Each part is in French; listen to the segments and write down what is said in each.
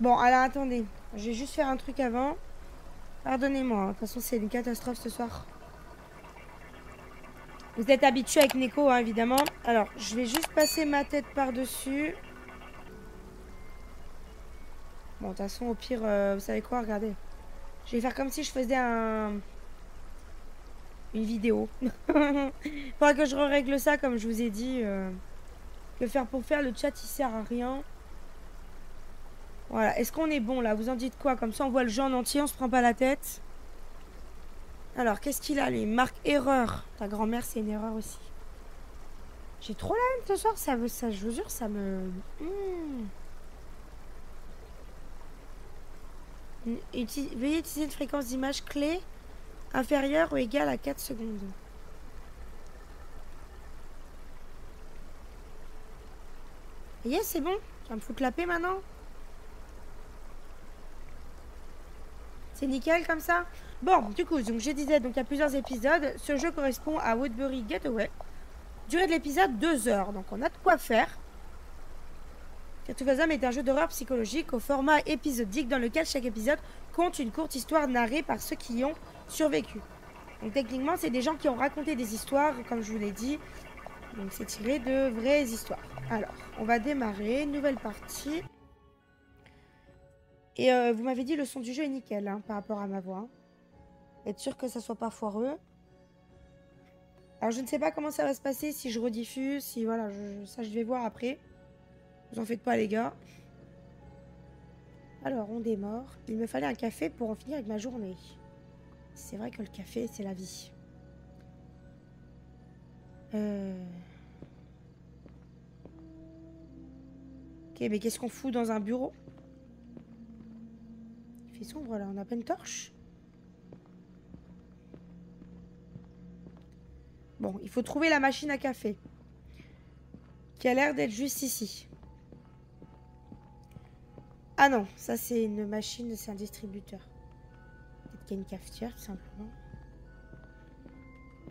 Bon, alors attendez. Je vais juste faire un truc avant. Pardonnez-moi, hein. De toute façon, c'est une catastrophe ce soir. Vous êtes habitué avec Neko, hein, évidemment. Alors, je vais juste passer ma tête par-dessus. Bon, de toute façon, au pire, vous savez quoi, regardez. Je vais faire comme si je faisais une vidéo. Faudra que je règle ça, comme je vous ai dit. Que faire pour faire, le chat, il sert à rien. Voilà. Est-ce qu'on est bon, là? Vous en dites quoi? Comme ça, on voit le jeu en entier, on se prend pas la tête. Alors, qu'est-ce qu'il a, lui? Marque erreur. Ta grand-mère, c'est une erreur aussi. J'ai trop la haine ce soir, ça, je vous jure, ça me... Veuillez utiliser une fréquence d'image clé inférieure ou égale à 4 secondes. Yes, c'est bon. Tu vas me foutre la paix maintenant. C'est nickel comme ça. Bon, du coup, donc je disais, donc il y a plusieurs épisodes. Ce jeu correspond à Woodbury Getaway. Durée de l'épisode, 2 heures. Donc on a de quoi faire. Catuvazam est un jeu d'horreur psychologique au format épisodique dans lequel chaque épisode compte une courte histoire narrée par ceux qui y ont survécu. Donc techniquement, c'est des gens qui ont raconté des histoires, comme je vous l'ai dit. Donc c'est tiré de vraies histoires. Alors, on va démarrer, nouvelle partie. Et vous m'avez dit le son du jeu est nickel hein, par rapport à ma voix. Être sûr que ça soit pas foireux. Alors je ne sais pas comment ça va se passer si je rediffuse, si voilà, ça je vais voir après. Vous en faites pas les gars. Alors on démarre. Il me fallait un café pour en finir avec ma journée. C'est vrai que le café c'est la vie. Ok mais qu'est-ce qu'on fout dans un bureau? Il fait sombre là, on n'a pas une torche? Bon, il faut trouver la machine à café. Qui a l'air d'être juste ici. Ah non, ça c'est une machine, c'est un distributeur. Peut-être qu'il y a une cafetière tout simplement.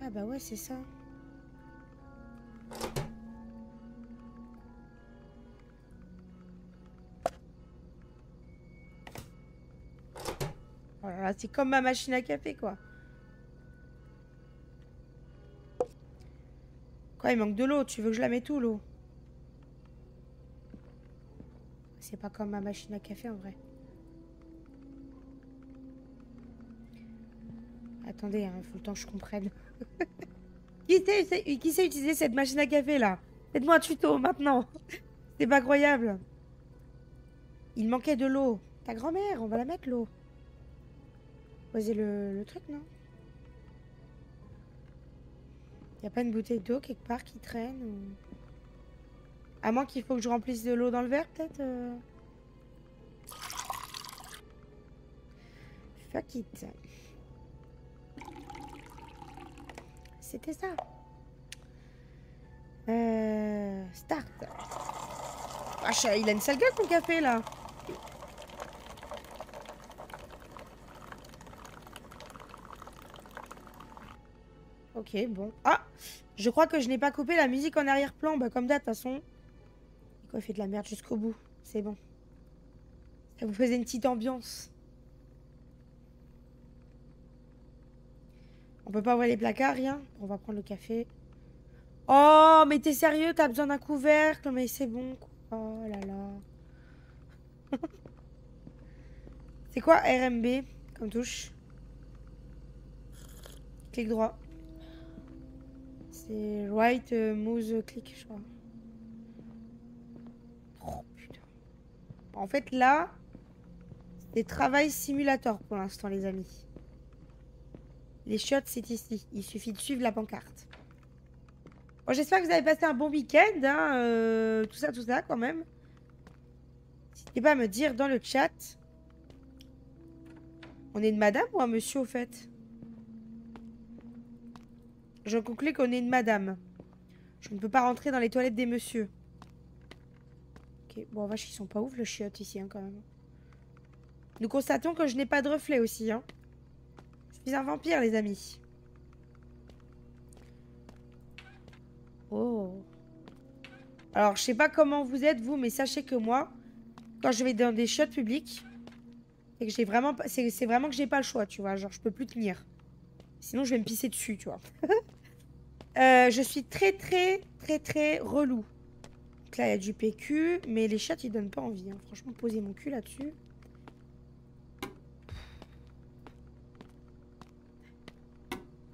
Ah bah ouais, c'est ça. Oh là là, c'est comme ma machine à café quoi. Quoi, il manque de l'eau, tu veux que je la mette où l'eau? C'est pas comme ma machine à café en vrai. Attendez, il faut le temps que je comprenne. Qui sait utiliser cette machine à café là? Faites-moi un tuto maintenant. C'est pas croyable. Il manquait de l'eau. Ta grand-mère, on va la mettre l'eau. Posez le truc, non? Y a pas une bouteille d'eau quelque part qui traîne ou... À moins qu'il faut que je remplisse de l'eau dans le verre, peut-être Fuck it. C'était ça. Start. Ah, il a une sale gueule ton café là. Ok, bon. Ah, je crois que je n'ai pas coupé la musique en arrière-plan. Bah comme d'hab, de toute façon. Et quoi, il fait de la merde jusqu'au bout. C'est bon. Ça vous faisait une petite ambiance. On peut pas ouvrir les placards, rien. On va prendre le café. Oh, mais t'es sérieux? T'as besoin d'un couvercle? Mais c'est bon, quoi. Oh là là. C'est quoi RMB comme touche? Clic droit. C'est right mouse click, je crois. Oh putain. En fait, là, c'est travail simulator pour l'instant, les amis. Les chiottes, c'est ici. Il suffit de suivre la pancarte. Bon, j'espère que vous avez passé un bon week-end. Hein, tout ça, quand même. N'hésitez pas à me dire dans le chat. On est une madame ou un monsieur, au fait? Je conclus qu'on est une madame. Je ne peux pas rentrer dans les toilettes des messieurs. Ok, bon, vache, ils sont pas ouf, le chiotte, ici, hein, quand même. Nous constatons que je n'ai pas de reflet aussi, hein. Je suis un vampire, les amis. Oh. Alors, je sais pas comment vous êtes, vous, mais sachez que moi, quand je vais dans des shots publics, c'est que j'ai vraiment, c'est vraiment que j'ai pas le choix, tu vois. Genre, je peux plus tenir. Sinon, je vais me pisser dessus, tu vois. Je suis très relou. Donc là, il y a du PQ, mais les chats, ils donnent pas envie. Hein. Franchement, poser mon cul là-dessus.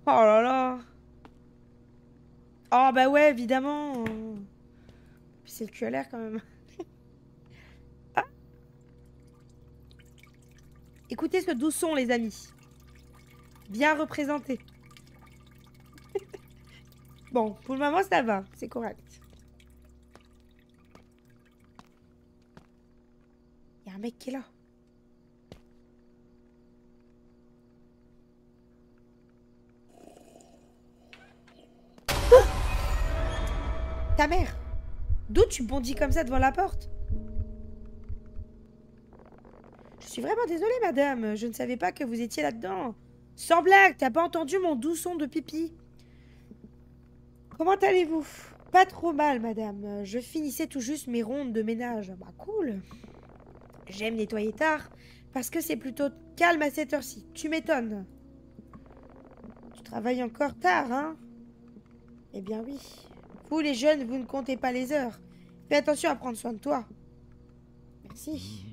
Oh là là. Oh bah ouais, évidemment. C'est le cul à l'air quand même. Ah. Écoutez ce doux son, les amis. Bien représenté. Bon, pour le moment, ça va. C'est correct. Il y a un mec qui est là. Oh, ta mère. D'où tu bondis comme ça devant la porte? Je suis vraiment désolée, madame. Je ne savais pas que vous étiez là-dedans. Sans blague, t'as pas entendu mon doux son de pipi? Comment allez-vous? Pas trop mal, madame. Je finissais tout juste mes rondes de ménage. Bah, cool. J'aime nettoyer tard, parce que c'est plutôt calme à cette heure-ci. Tu m'étonnes. Tu travailles encore tard, hein? Eh bien oui. Vous, les jeunes, vous ne comptez pas les heures. Fais attention à prendre soin de toi. Merci.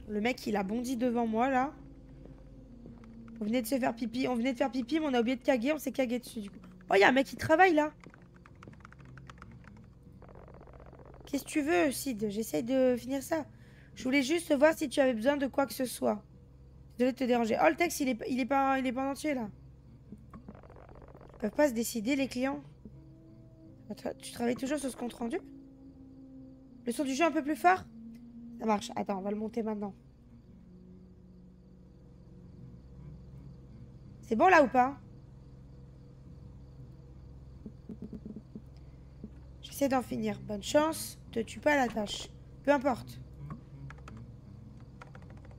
Le mec, il a bondi devant moi, là. On venait de se faire pipi. On venait de faire pipi, mais on a oublié de caguer. On s'est cagué dessus, du coup. Oh, il y a un mec qui travaille, là. Qu'est-ce que tu veux, Sid? J'essaye de finir ça. Je voulais juste voir si tu avais besoin de quoi que ce soit. Désolé de te déranger. Oh, le texte, il est pas en entier, là. Ils peuvent pas se décider, les clients. Tu travailles toujours sur ce compte rendu? Le son du jeu un peu plus fort? Ça marche. Attends, on va le monter maintenant. C'est bon, là, ou pas? J'essaie d'en finir. Bonne chance. Te tue pas à la tâche. Peu importe.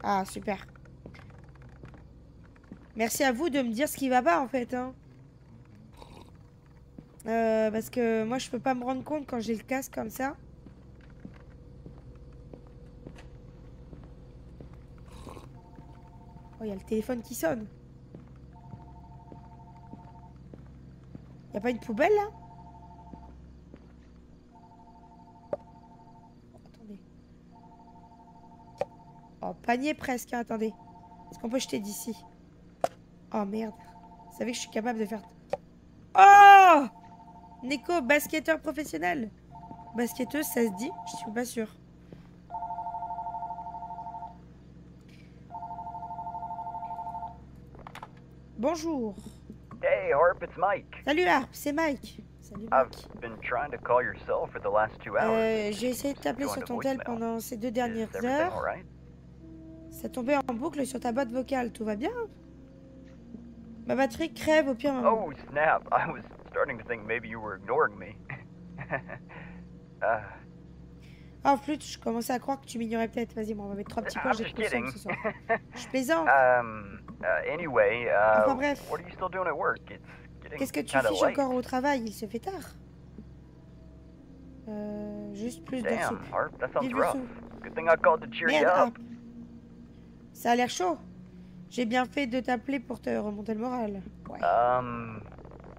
Ah, super. Merci à vous de me dire ce qui va pas, en fait, hein. Parce que moi, je peux pas me rendre compte quand j'ai le casque comme ça. Oh, il y a le téléphone qui sonne. Y a pas une poubelle, là? Attendez. Oh, panier presque, hein, attendez. Est-ce qu'on peut jeter d'ici? Oh, merde. Vous savez que je suis capable de faire... Oh! Neko, basketteur professionnel. Basketteuse, ça se dit? Je suis pas sûre. Bonjour. Hey, Harp, it's Mike. Salut Harp, c'est Mike. Salut I've Mike. been trying to call your cell for the last 2 hours. J'ai essayé de t'appeler sur ton tel pendant ces 2 dernières Is everything heures. alright? Ça tombait en boucle sur ta boîte vocale. Tout va bien? Ma batterie crève au pire moment. Oh, snap. I was starting to think maybe you were ignoring me. Oh, flûte, je commençais à croire que tu m'ignorais peut-être. Vas-y, bon, on va mettre 3 petits points, I'm j'ai just trop le kidding. ce soir. Je plaisante. Anyway, Enfin bref. what are you still doing at work? It's getting Qu'est-ce que tu kinda fiches late. encore au travail? Il se fait tard. Juste plus de Damn, soupe. Harp, that sounds Vive le rough. sou. Good thing I called to cheer you Merde, up. Harp. Ça a l'air chaud. J'ai bien fait de t'appeler pour te remonter le moral. Ouais.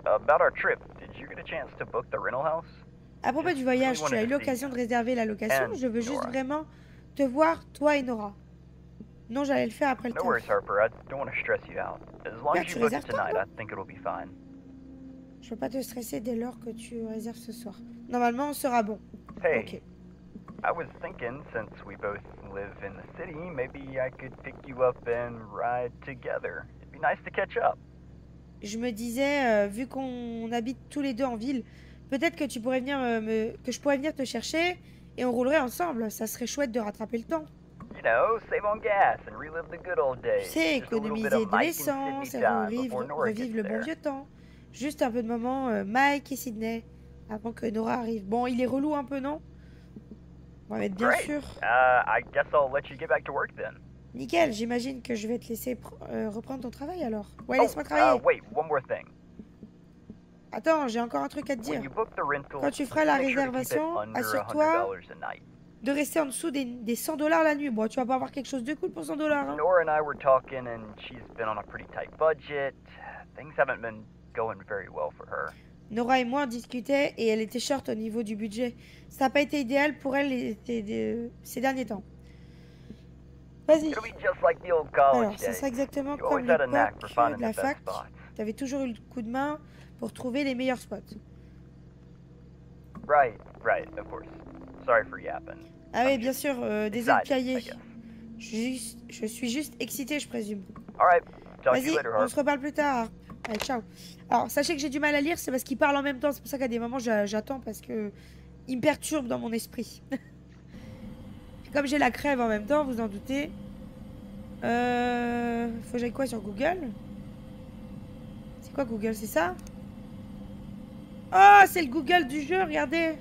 About our trip, did you get a chance to book the rental house? À propos du voyage, tu as eu l'occasion de réserver la location. Je veux juste vraiment te voir, toi et Nora. Non, j'allais le faire après le No taf. worries, Harper. I don't want to stress you out. As long Yeah, as tu you book it réserves tonight, toi? I think it'll be fine. Je veux pas te stresser dès lors que tu réserves ce soir. Normalement, on sera bon. Hey, Ok. I was thinking, since we both live in the city, maybe I could pick you up and ride together. It'd be nice to catch up. Je me disais, vu qu'on habite tous les deux en ville, peut-être que tu pourrais venir que je pourrais venir te chercher et on roulerait ensemble. Ça serait chouette de rattraper le temps. You know, save on gas and relive the good old Tu days. sais, Just a little bit économiser of de Mike and l'essence Sydney et time revivre, before Nora gets revivre le bon there. vieux temps. Juste un peu de moments Mike et Sydney avant que Nora arrive. Bon, il est relou un peu, non? On va mettre bien Great. sûr. I guess I'll let you get back to work then. Nickel, j'imagine que je vais te laisser reprendre ton travail alors. Ouais, Oh, laisse-moi travailler. wait, one more thing. Attends, j'ai encore un truc à te When dire. you book the rental, Quand tu feras please la make sure to keep it réservation, under assure-toi $100 a night. de rester en dessous des 100 $ la nuit. Bon, tu vas pas avoir quelque chose de cool pour 100 $, hein. Nora and I were talking, and she's been on a pretty tight budget. Things haven't been going very well for her. Nora et moi on discutait et elle était short au niveau du budget. Ça n'a pas été idéal pour elle ces derniers temps. Vas-y. It'll be just like the old college Alors, ça days. sera exactement You comme always had a knack l'époque for finding de la the best fac. spots. Tu avais toujours eu le coup de main pour trouver les meilleurs spots. Right, of course. Sorry for yapping. Ah oui, bien sûr, désolé de Excited, I piailler. guess. Je suis juste excitée, je présume. Alright, talk to you Vas-y, later, on Harp. se reparle plus tard. Allez, ciao. Alors, sachez que j'ai du mal à lire, c'est parce qu'il parle en même temps. C'est pour ça qu'à des moments, j'attends parce que il me perturbe dans mon esprit. Comme j'ai la crève en même temps, vous en doutez. Faut que j'aille quoi sur Google? C'est quoi Google? C'est ça? Oh, c'est le Google du jeu, regardez.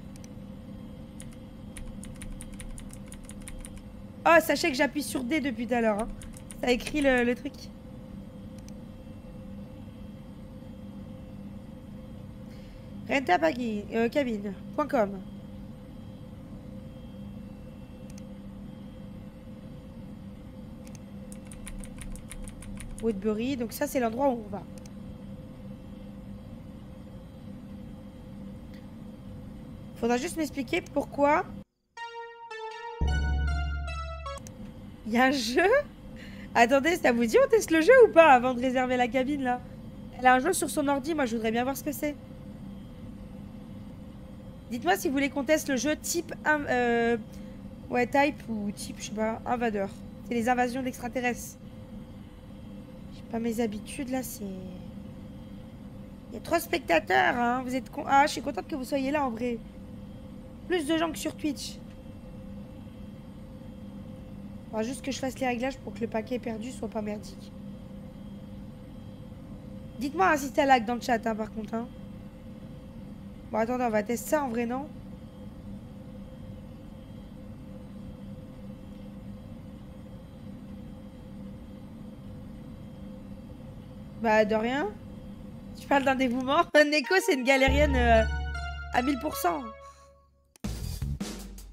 Oh, sachez que j'appuie sur D depuis tout à l'heure, hein. Ça écrit le truc. Cabine.com. Woodbury, donc ça c'est l'endroit où on va. Faudra juste m'expliquer pourquoi il y a un jeu. Attendez, ça vous dit on teste le jeu ou pas avant de réserver la cabine là? Elle a un jeu sur son ordi, moi je voudrais bien voir ce que c'est. Dites-moi si vous voulez qu'on teste le jeu type ouais, type ou type, je sais pas, invadeur. C'est les invasions d'extraterrestres. Je sais pas mes habitudes là, c'est... Il y a 3 spectateurs, hein. Vous êtes con... Ah, je suis contente que vous soyez là en vrai. Plus de gens que sur Twitch. Faudra juste que je fasse les réglages pour que le paquet perdu soit pas merdique. Dites-moi hein, si ça lag dans le chat, hein, par contre. Hein. Bon, attendez, on va tester ça en vrai, non? Bah, de rien. Tu parles d'un dévouement. Neko, c'est une galérienne à 1000%.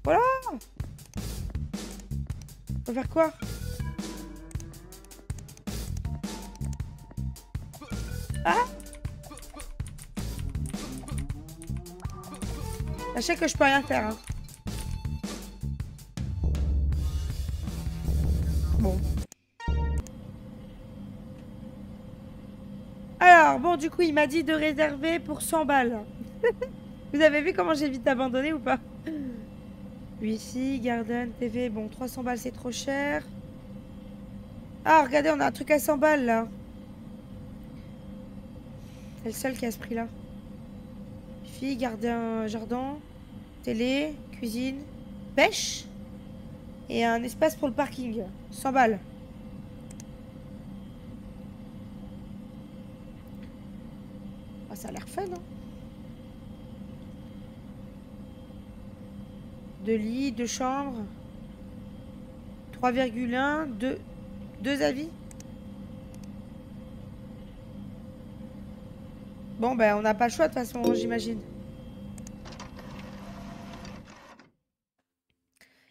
Voilà. On va faire quoi? Ah! Sachez que je peux rien faire. Hein. Bon. Alors, bon, du coup, il m'a dit de réserver pour 100 balles. Vous avez vu comment j'ai vite abandonné ou pas? Wi-Fi, Garden, TV. Bon, 300 balles, c'est trop cher. Ah, regardez, on a un truc à 100 balles, là. C'est le seul qui a ce prix-là. Wi-Fi, jardin, télé, cuisine, pêche. Et un espace pour le parking. 100 balles. Ah, ça a l'air fun, hein. 2 lits, 2 chambres. 3,1, 2 avis. Bon, ben, on n'a pas le choix de toute façon, j'imagine.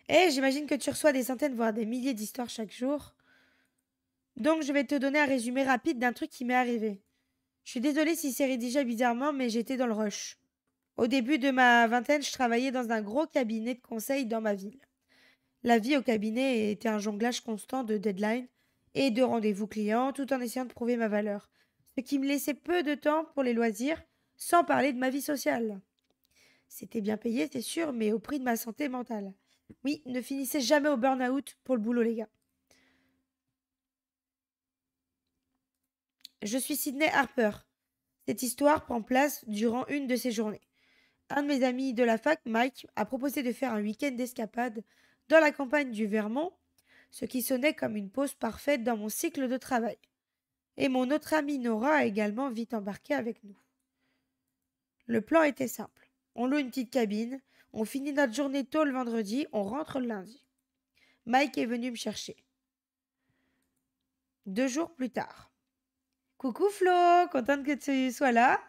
Et j'imagine que tu reçois des centaines, voire des milliers d'histoires chaque jour. Donc, je vais te donner un résumé rapide d'un truc qui m'est arrivé. Je suis désolée si c'est rédigé bizarrement, mais j'étais dans le rush. Au début de ma vingtaine, je travaillais dans un gros cabinet de conseil dans ma ville. La vie au cabinet était un jonglage constant de deadlines et de rendez-vous clients, tout en essayant de prouver ma valeur. Ce qui me laissait peu de temps pour les loisirs, sans parler de ma vie sociale. C'était bien payé, c'est sûr, mais au prix de ma santé mentale. Oui, ne finissez jamais au burn-out pour le boulot, les gars. Je suis Sydney Harper. Cette histoire prend place durant une de ces journées. Un de mes amis de la fac, Mike, a proposé de faire un week-end d'escapade dans la campagne du Vermont, ce qui sonnait comme une pause parfaite dans mon cycle de travail. Et mon autre amie Nora a également vite embarqué avec nous. Le plan était simple. On loue une petite cabine, on finit notre journée tôt le vendredi, on rentre le lundi. Mike est venu me chercher. 2 jours plus tard. Coucou Flo, contente que tu sois là.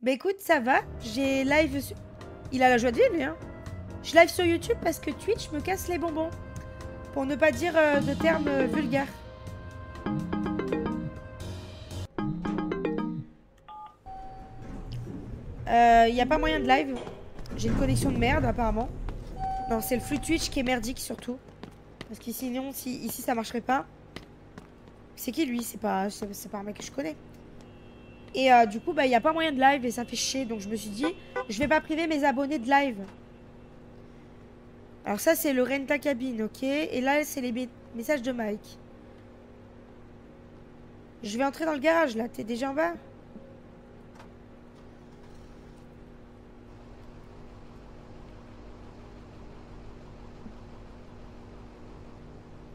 Bah écoute, ça va. J'ai live... Il a la joie de vivre, lui, hein. Je live sur YouTube parce que Twitch me casse les bonbons. Pour ne pas dire de termes vulgaires. Il n'y a pas moyen de live. J'ai une connexion de merde, apparemment. Non, c'est le flux Twitch qui est merdique, surtout. Parce que sinon, ici, ça marcherait pas. C'est qui, lui? C'est pas un mec que je connais. Et du coup, bah, il n'y a pas moyen de live et ça fait chier. Donc, je me suis dit, je vais pas priver mes abonnés de live. Alors ça, c'est le Renta Cabine, ok? Et là, c'est les messages de Mike. Je vais entrer dans le garage, là. T'es déjà en bas?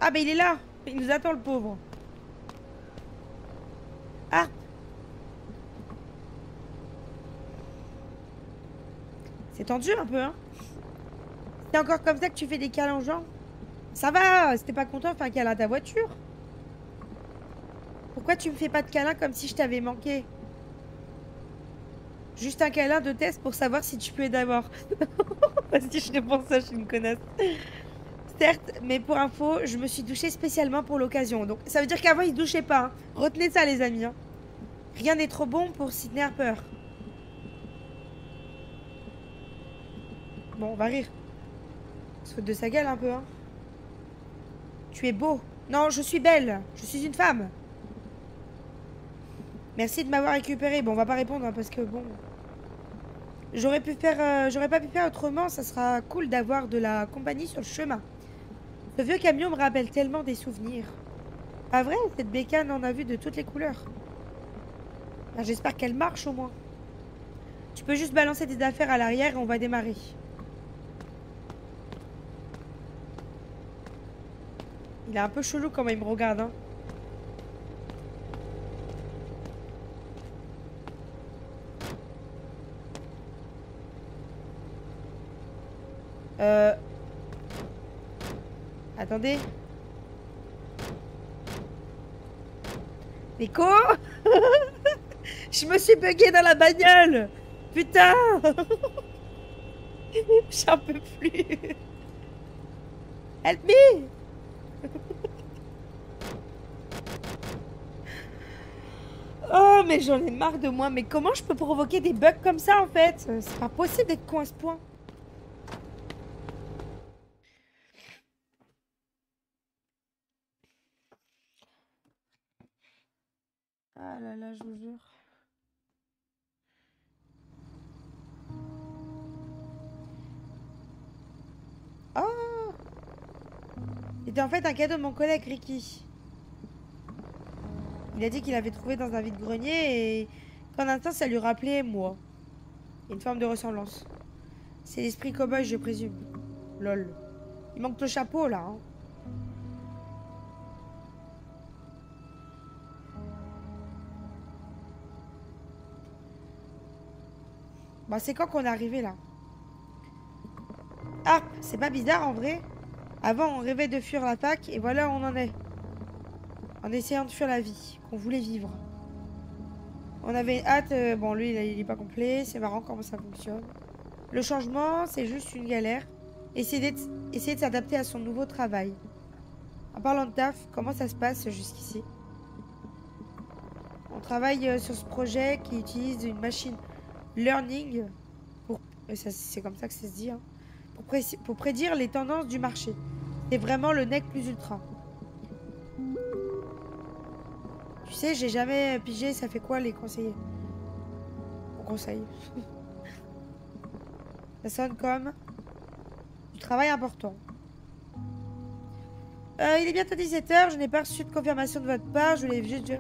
Ah, bah, il est là. Il nous attend, le pauvre. Ah! C'est tendu un peu, hein? C'est encore comme ça que tu fais des câlins aux gens? Ça va, si t'es pas content, fais un câlin à ta voiture. Pourquoi tu me fais pas de câlin comme si je t'avais manqué? Juste un câlin de test pour savoir si tu peux d'abord. Vas-y, je réponds ça, je suis une connasse. Certes, mais pour info, je me suis douchée spécialement pour l'occasion. Donc, ça veut dire qu'avant, il se douchait pas. Hein. Retenez ça, les amis. Hein. Rien n'est trop bon pour Sydney Harper. Bon, on va rire. On se fout de sa gueule un peu, hein. Tu es beau. Non, je suis belle. Je suis une femme. Merci de m'avoir récupéré. Bon, on va pas répondre hein, parce que bon... J'aurais pas pu faire autrement. Ça sera cool d'avoir de la compagnie sur le chemin. Ce vieux camion me rappelle tellement des souvenirs. Pas vrai? Cette bécane en a vu de toutes les couleurs. Ben, j'espère qu'elle marche au moins. Tu peux juste balancer tes affaires à l'arrière et on va démarrer. Il est un peu chelou comment il me regarde, hein. Attendez. Nico. Je me suis bugué dans la bagnole. Putain. J'en peux plus. Help me. Oh, mais j'en ai marre de moi. Mais comment je peux provoquer des bugs comme ça, en fait? C'est pas possible d'être con à ce point. Ah là là, je vous jure. Oh! C'était en fait un cadeau de mon collègue Ricky. Il a dit qu'il avait trouvé dans un vide-grenier et qu'en un temps ça lui rappelait moi. Une forme de ressemblance. C'est l'esprit cow-boy, je présume. Lol. Il manque le chapeau là. Hein. Bah, c'est quand qu'on est arrivé là? Ah, c'est pas bizarre en vrai? Avant, on rêvait de fuir la fac et voilà où on en est. En essayant de fuir la vie qu'on voulait vivre. On avait hâte. Bon, lui, il est pas complet. C'est marrant comment ça fonctionne. Le changement, c'est juste une galère. Essayer de s'adapter à son nouveau travail. En parlant de taf, comment ça se passe jusqu'ici? On travaille sur ce projet qui utilise une machine learning pour... C'est comme ça que ça se dit, hein, pour prédire les tendances du marché. C'est vraiment le nec plus ultra. Tu sais, j'ai jamais pigé, ça fait quoi les conseillers? Au conseil. Ça sonne comme du travail important. Il est bientôt 17 h, je n'ai pas reçu de confirmation de votre part, je voulais juste...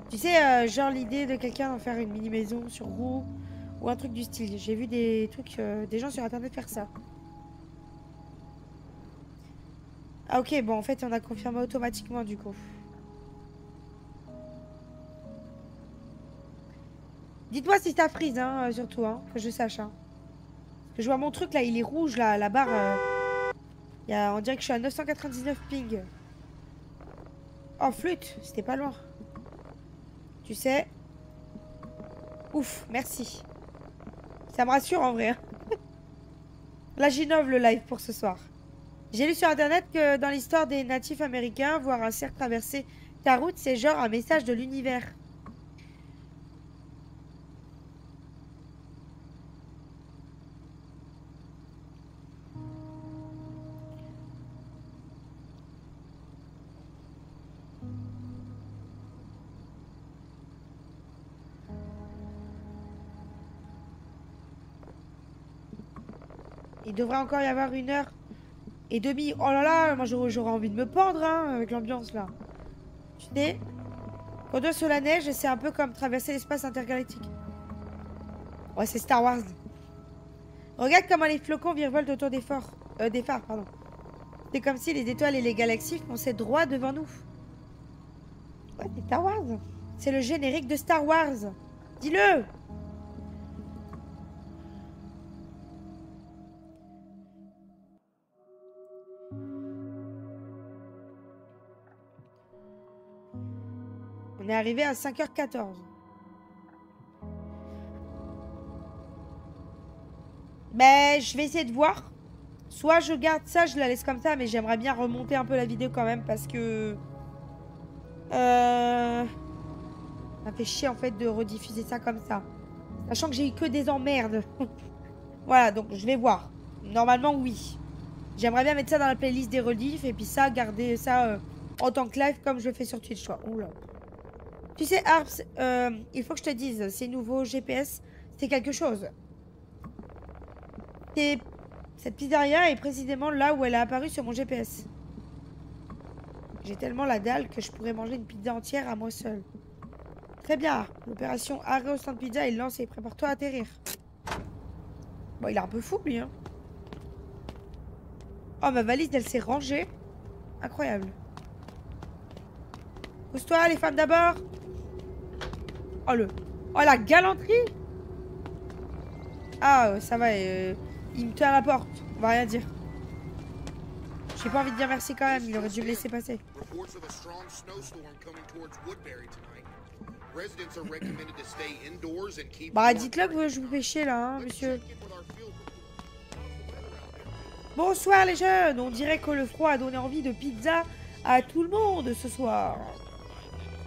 Tu sais, genre l'idée de quelqu'un d'en faire une mini-maison sur roue ou un truc du style. J'ai vu des trucs, des gens sur internet faire ça. Ah ok, bon en fait on a confirmé automatiquement du coup. Dites-moi si ça frise, hein, surtout, hein, que je sache. Hein. Parce que je vois mon truc là, il est rouge là, la barre. On dirait que je suis à 999 ping. Oh, flûte, c'était pas loin. Tu sais. Ouf, merci. Ça me rassure en vrai. Hein. Là, j'innove le live pour ce soir. J'ai lu sur internet que dans l'histoire des natifs américains, voir un cercle traverser ta route, c'est genre un message de l'univers. Il devrait encore y avoir 1h30. Oh là là, moi j'aurais envie de me pendre hein, avec l'ambiance là. Tu sais, quand on doit sur la neige, c'est un peu comme traverser l'espace intergalactique. Ouais, c'est Star Wars. Regarde comment les flocons virevoltent autour des phares. Pardon. C'est comme si les étoiles et les galaxies fonçaient droit devant nous. Ouais, c'est Star Wars. C'est le générique de Star Wars. Dis-le. On est arrivé à 5h14. Ben, je vais essayer de voir. Soit je garde ça, je la laisse comme ça, mais j'aimerais bien remonter un peu la vidéo quand même parce que... Ça fait chier en fait de rediffuser ça comme ça. Sachant que j'ai eu que des emmerdes. Voilà, donc je vais voir. Normalement, oui. J'aimerais bien mettre ça dans la playlist des rediffs et puis ça, garder ça en tant que live comme je le fais sur Twitch. Oula. Tu sais, Arps, il faut que je te dise, ces nouveaux GPS, c'est quelque chose. Cette pizzeria est précisément là où elle a apparu sur mon GPS. J'ai tellement la dalle que je pourrais manger une pizza entière à moi seul. Très bien, l'opération arrêt au stand pizza est lancée. Prépare-toi à atterrir. Bon, il est un peu fou, lui, hein. Oh, ma valise, elle s'est rangée. Incroyable. Pousse-toi, les femmes d'abord. Oh, la galanterie. Ah, ça va, il me tient à la porte. On va rien dire. J'ai pas envie de dire merci quand même. Il aurait dû me laisser passer. Bah, dites-le que je vous fais chier là, hein, monsieur. Bonsoir les jeunes. On dirait que le froid a donné envie de pizza à tout le monde ce soir.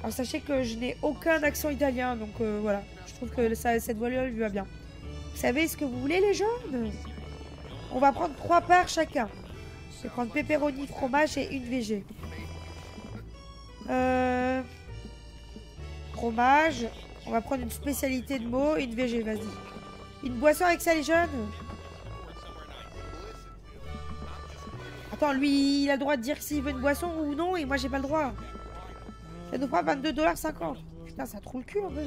Alors sachez que je n'ai aucun accent italien, donc voilà. Je trouve que cette voilure lui va bien. Vous savez ce que vous voulez les jeunes? On va prendre 3 parts chacun. Je vais prendre pepperoni, fromage et une VG. Fromage. On va prendre une spécialité de mots, une VG, vas-y. Une boisson avec ça les jeunes? Attends, lui, il a le droit de dire s'il veut une boisson ou non, et moi j'ai pas le droit. Ça nous fera 22,50 $. Putain, ça trouve le cul en fait.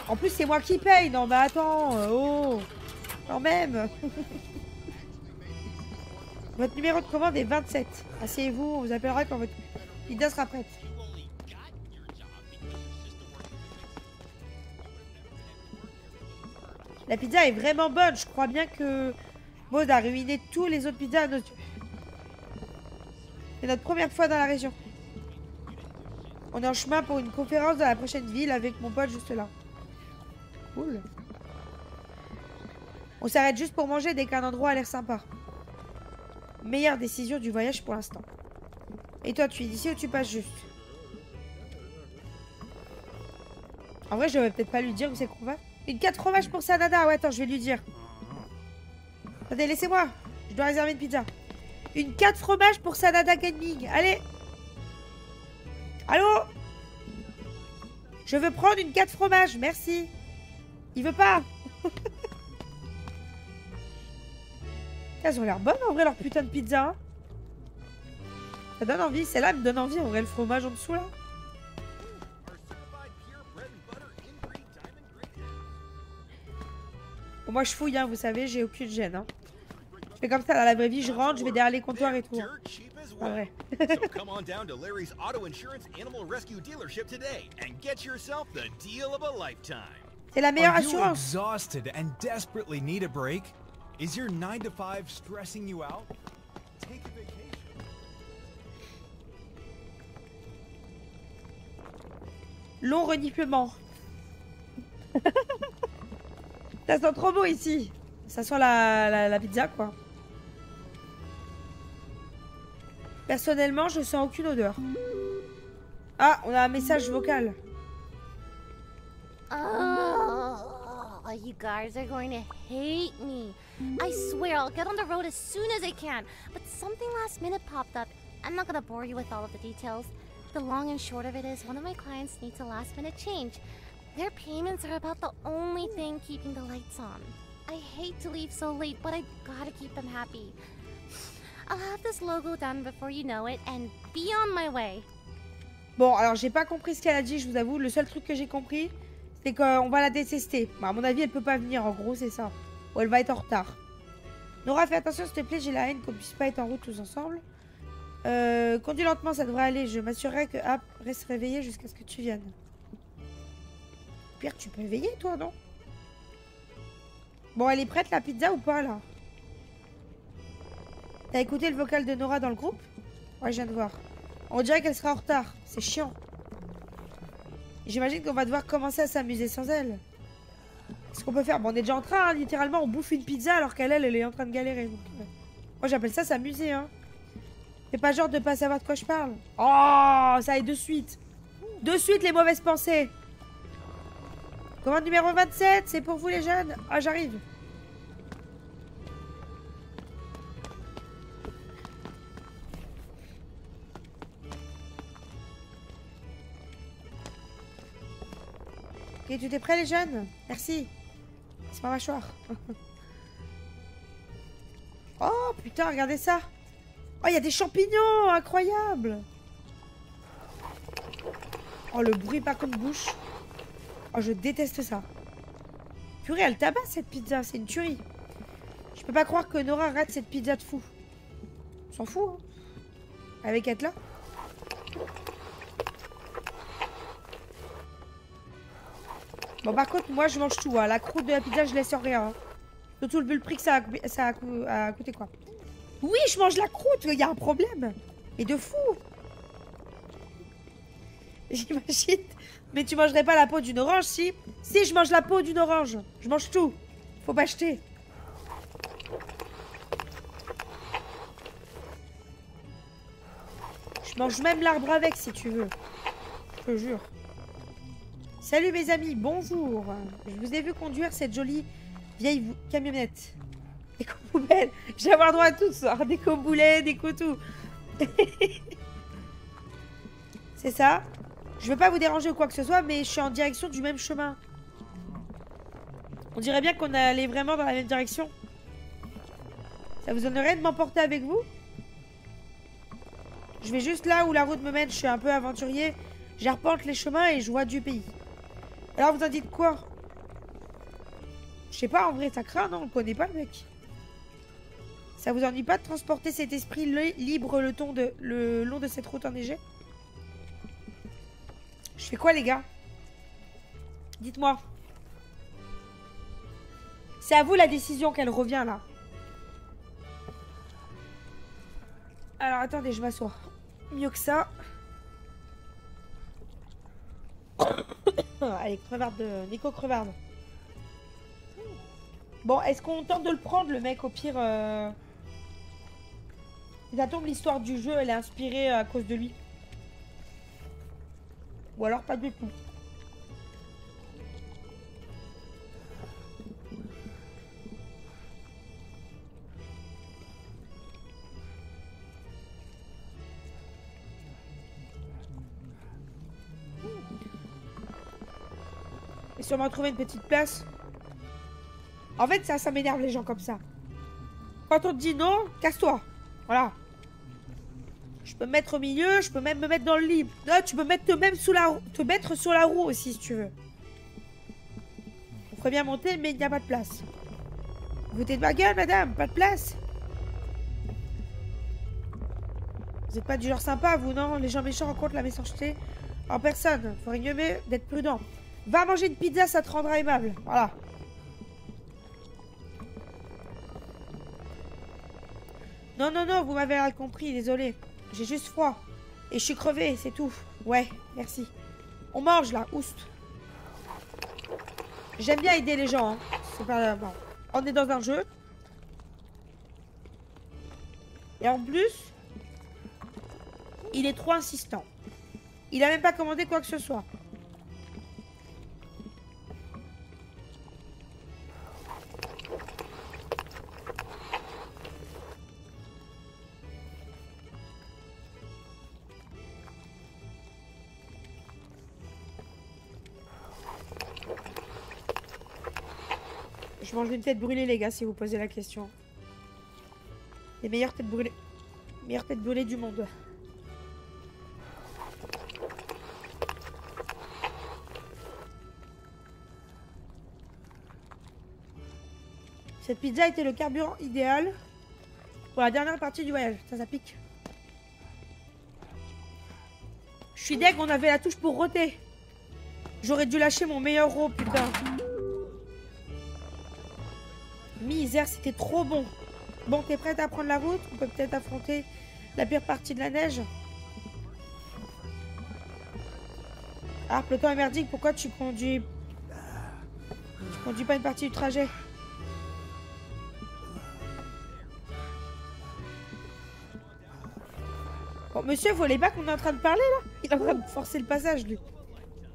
En plus, c'est moi qui paye. Non, mais attends. Oh. Quand même. Votre numéro de commande est 27. Asseyez-vous, on vous appellera quand votre pizza sera prête. La pizza est vraiment bonne. Je crois bien que Maud a ruiné tous les autres pizzas à nos yeux. C'est notre première fois dans la région. On est en chemin pour une conférence dans la prochaine ville avec mon pote juste là. Cool. On s'arrête juste pour manger dès qu'un endroit a l'air sympa. Meilleure décision du voyage pour l'instant. Et toi, tu es d'ici ou tu passes juste? En vrai, je vais peut-être pas lui dire où c'est qu'on va. Une 4 fromages pour Sanada. Ouais, attends, je vais lui dire. Attendez, laissez-moi. Je dois réserver une pizza. Une 4 fromages pour Sanada Gaming. Allez. Allô? Je veux prendre une 4 fromages. Merci. Il veut pas. Elles ont l'air bonnes en vrai, leur putain de pizza. Hein. Ça donne envie. Celle-là me donne envie en vrai, le fromage en dessous là. Bon, moi je fouille, hein, vous savez, j'ai aucune gêne. Hein. Je fais comme ça dans la vraie vie, je rentre, je vais derrière les comptoirs et tout. Hein. Ah ouais. So come on down to Larry's Auto Insurance Animal Rescue Dealership today and get yourself the deal of a lifetime. C'est la meilleure Are you assurance. exhausted and desperately need a break? Is your 9 to 5 stressing you out? Take a vacation. Long reniflement. Ça sent trop beau ici. Ça sent la pizza, quoi. Personnellement, je sens aucune odeur. Ah, on a un message vocal. Oh, you guys are going to hate me. I swear I'll get on the road as soon as I can. But something last minute popped up. I'm not gonna bore you with all of the details. The long and short of it is one of my clients needs a last minute change. Their payments are about the only thing keeping the lights on. I hate to leave so late, but I gotta keep them happy. I'll have this logo done before you know it and be on my way. Bon, alors j'ai pas compris ce qu'elle a dit, je vous avoue. Le seul truc que j'ai compris, c'est qu'on va la détester. Bah, à mon avis, elle peut pas venir, en gros, c'est ça. Ou elle va être en retard. Nora, fais attention, s'il te plaît, j'ai la haine qu'on puisse pas être en route tous ensemble. Conduis lentement, ça devrait aller. Je m'assurerai que App reste réveillé jusqu'à ce que tu viennes. Pire, tu peux éveiller, toi, non? Bon, elle est prête, la pizza, ou pas, là? T'as écouté le vocal de Nora dans le groupe? Ouais, je viens de voir. On dirait qu'elle sera en retard. C'est chiant. J'imagine qu'on va devoir commencer à s'amuser sans elle. Ce qu'on peut faire, bon, on est déjà en train, hein, littéralement, on bouffe une pizza alors qu'elle, elle est en train de galérer. Donc, moi, j'appelle ça s'amuser, hein. C'est pas genre de pas savoir de quoi je parle. Oh, ça est de suite. De suite, les mauvaises pensées. Commande numéro 27, c'est pour vous les jeunes. Ah, j'arrive. Ok, tout est prêt les jeunes? Merci. C'est ma mâchoire. Oh putain, regardez ça. Oh, il y a des champignons, incroyable. Oh, le bruit pas comme bouche. Oh, je déteste ça. Purée, elle tabasse cette pizza, c'est une tuerie. Je peux pas croire que Nora rate cette pizza de fou. On s'en fout, hein. Avec être là. Bon, par contre, moi, je mange tout. Hein. La croûte de la pizza, je laisse en rien. Hein. Surtout le prix que ça a coûté, quoi. Oui, je mange la croûte. Il y a un problème. Et de fou. J'imagine. Mais tu mangerais pas la peau d'une orange, si? Si, je mange la peau d'une orange. Je mange tout. Faut pas acheter. Je mange même l'arbre avec, si tu veux. Je te jure. Salut mes amis, bonjour. Je vous ai vu conduire cette jolie vieille camionnette. Des poubelles. Je vais avoir droit à tout ce soir. Des coboulets, des coutous. C'est ça. Je veux pas vous déranger ou quoi que ce soit, mais je suis en direction du même chemin. On dirait bien qu'on allait vraiment dans la même direction. Ça vous donnerait de m'emporter avec vous? Je vais juste là où la route me mène. Je suis un peu aventurier. J'arpente les chemins et je vois du pays. Alors vous en dites quoi? Je sais pas, en vrai, ça craint, non? On connaît pas le mec. Ça vous ennuie pas de transporter cet esprit libre le long de cette route enneigée? Je fais quoi, les gars? Dites-moi. C'est à vous la décision qu'elle revient, là. Alors, attendez, je m'assois. Mieux que ça. Allez, crevarde de... Nico crevarde. Bon, est-ce qu'on tente de le prendre, le mec, au pire Ça tombe, l'histoire du jeu, elle est inspirée à cause de lui. Ou alors pas du tout. Et sûrement trouver une petite place. En fait, ça m'énerve les gens comme ça. Quand on te dit non, casse-toi. Voilà. Je peux me mettre au milieu, je peux même me mettre dans le lit. Là, tu peux mettre même te mettre sur la roue aussi si tu veux. On ferait bien monter, mais il n'y a pas de place. Vous êtes de ma gueule, madame, pas de place. Vous êtes pas du genre sympa, vous, non? Les gens méchants rencontrent la méchanceté en personne. Faudrait mieux d'être prudent. Va manger une pizza, ça te rendra aimable. Voilà. Non, non, non, vous m'avez mal compris, désolé. J'ai juste froid. Et je suis crevée, c'est tout. Ouais, merci. On mange, là, oust. J'aime bien aider les gens, hein. C'est pas... Bon. On est dans un jeu. Et en plus... Il est trop insistant. Il a même pas commandé quoi que ce soit. Je mange une tête brûlée, les gars, si vous posez la question. Les meilleures têtes brûlées. Meilleures têtes brûlées du monde. Cette pizza était le carburant idéal pour la dernière partie du voyage. Ça pique. Je suis deg, on avait la touche pour roter. J'aurais dû lâcher mon meilleur row, putain. Misère, c'était trop bon. Bon, t'es prête à prendre la route? On peut peut-être affronter la pire partie de la neige. Ah, le temps est merdique. Pourquoi tu conduis... Tu conduis pas une partie du trajet? Bon, monsieur, vous voulez pas qu'on est en train de parler, là? Il est en train de forcer le passage, lui.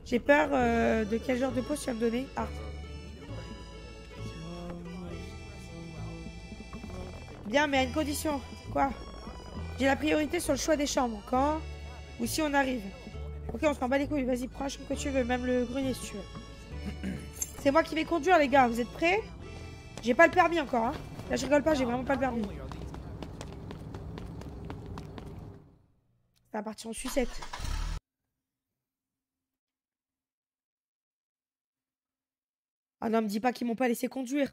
J'ai peur de quel genre de pause tu vas me donner. Ah. Bien, mais à une condition. Quoi? J'ai la priorité sur le choix des chambres. Quand ou si on arrive. Ok, on s'en bat les couilles. Vas-y, prends la chambre que tu veux. Même le grenier, si tu veux. C'est moi qui vais conduire, les gars. Vous êtes prêts? J'ai pas le permis encore. Hein. Là, je rigole pas. J'ai vraiment pas le permis. Ça va partir en sucette. Ah non, me dis pas qu'ils m'ont pas laissé conduire.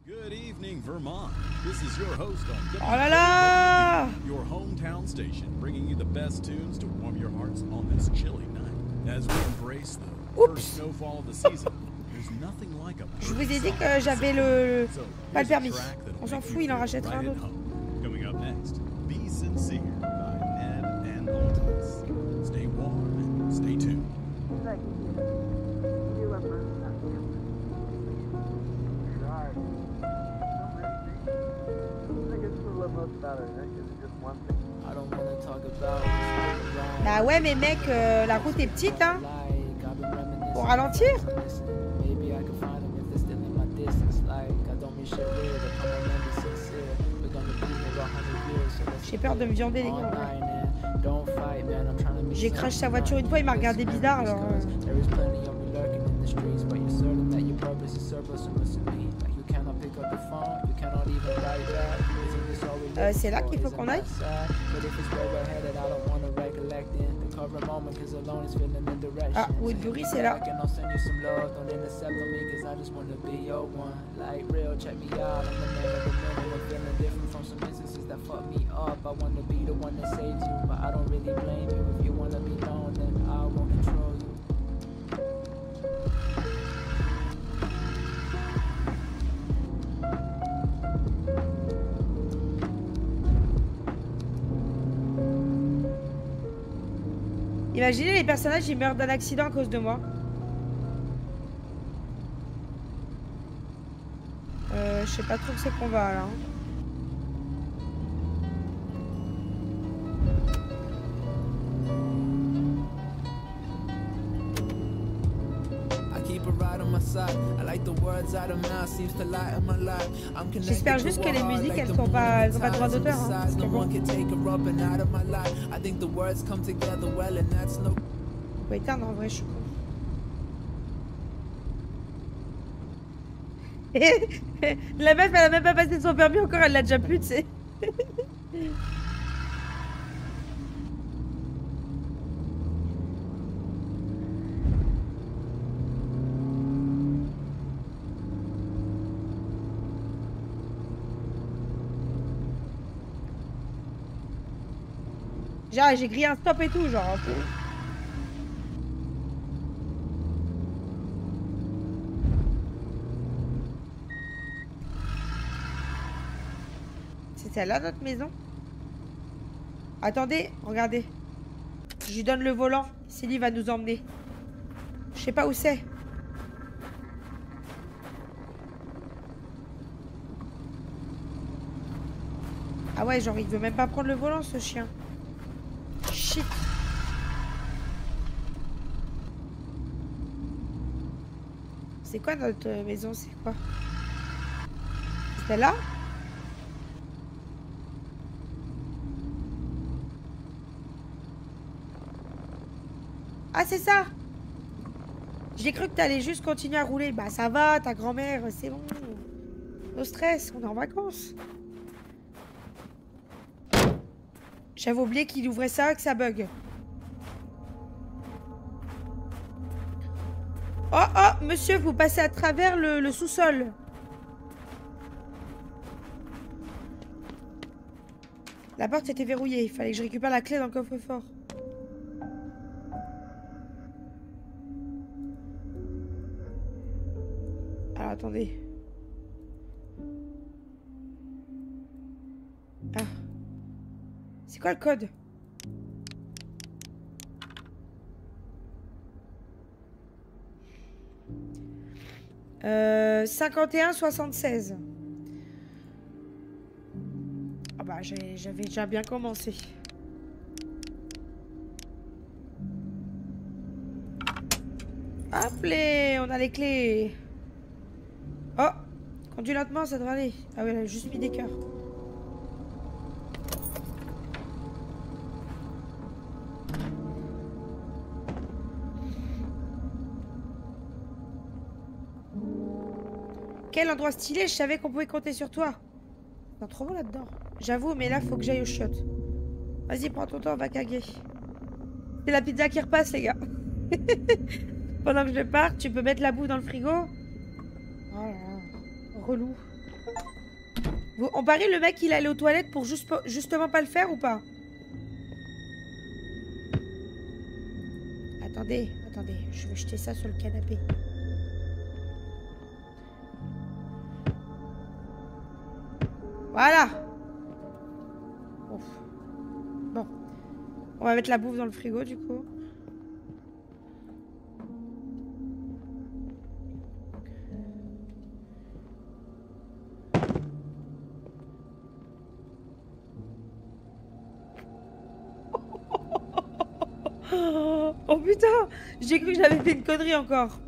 Good evening, Vermont. This is your host on Oh là là! your hometown station, bringing you the best tunes to warm your hearts on this chilly night. As we embrace the first snowfall of the season, there's nothing like a Je vous ai dit que j'avais pas le permis. On s'en fout, il en rachètera un autre. Coming up next, Be Sincere by Ned and Ultimus. Stay warm and stay tuned. Bah ouais, mais mec, la route est petite, hein. Pour ralentir. J'ai peur de me viander, les gars. J'ai crash sa voiture une fois, il m'a regardé bizarre, alors... c'est là qu'il faut qu'on aille. Ah, Woodbury, c'est là. Imaginez les personnages, ils meurent d'un accident à cause de moi. Je sais pas trop que c'est qu'on va là. J'espère juste que les musiques elles ont pas droit d'auteur. Hein, on peut éteindre en vrai, je suis con. La meuf elle a même pas passé son permis encore, elle l'a déjà plus, tu sais. Genre, j'ai grillé un stop et tout, genre. C'est celle-là, notre maison? Attendez, regardez. Je lui donne le volant. Célie va nous emmener. Je sais pas où c'est. Ah ouais, genre, il veut même pas prendre le volant, ce chien. Shit. C'est quoi notre maison? C'est quoi? C'est celle-là? Ah, c'est ça! J'ai cru que t'allais juste continuer à rouler. Bah, ça va, ta grand-mère, c'est bon. No stress, on est en vacances. J'avais oublié qu'il ouvrait ça, que ça bug. Oh, oh, monsieur, vous passez à travers le sous-sol. La porte était verrouillée. Il fallait que je récupère la clé dans le coffre-fort. Alors, attendez. Ah. C'est quoi le code? « 51-76 ». Ah bah, j'avais déjà bien commencé. Hop là, on a les clés. Oh, conduis lentement, ça devrait aller. Ah ouais, elle a juste mis des cœurs. Quel endroit stylé, je savais qu'on pouvait compter sur toi. C'est trop bon là-dedans. J'avoue, mais là, faut que j'aille au shot. Vas-y, prends ton temps, on va caguer. C'est la pizza qui repasse, les gars. Pendant que je pars, tu peux mettre la bouffe dans le frigo. Oh là là, relou. On parie le mec, il allait aux toilettes pour justement pas le faire ou pas? Attendez, attendez, je vais jeter ça sur le canapé. Voilà. Ouf. Bon. On va mettre la bouffe dans le frigo du coup. Oh putain, j'ai cru que j'avais fait une connerie encore.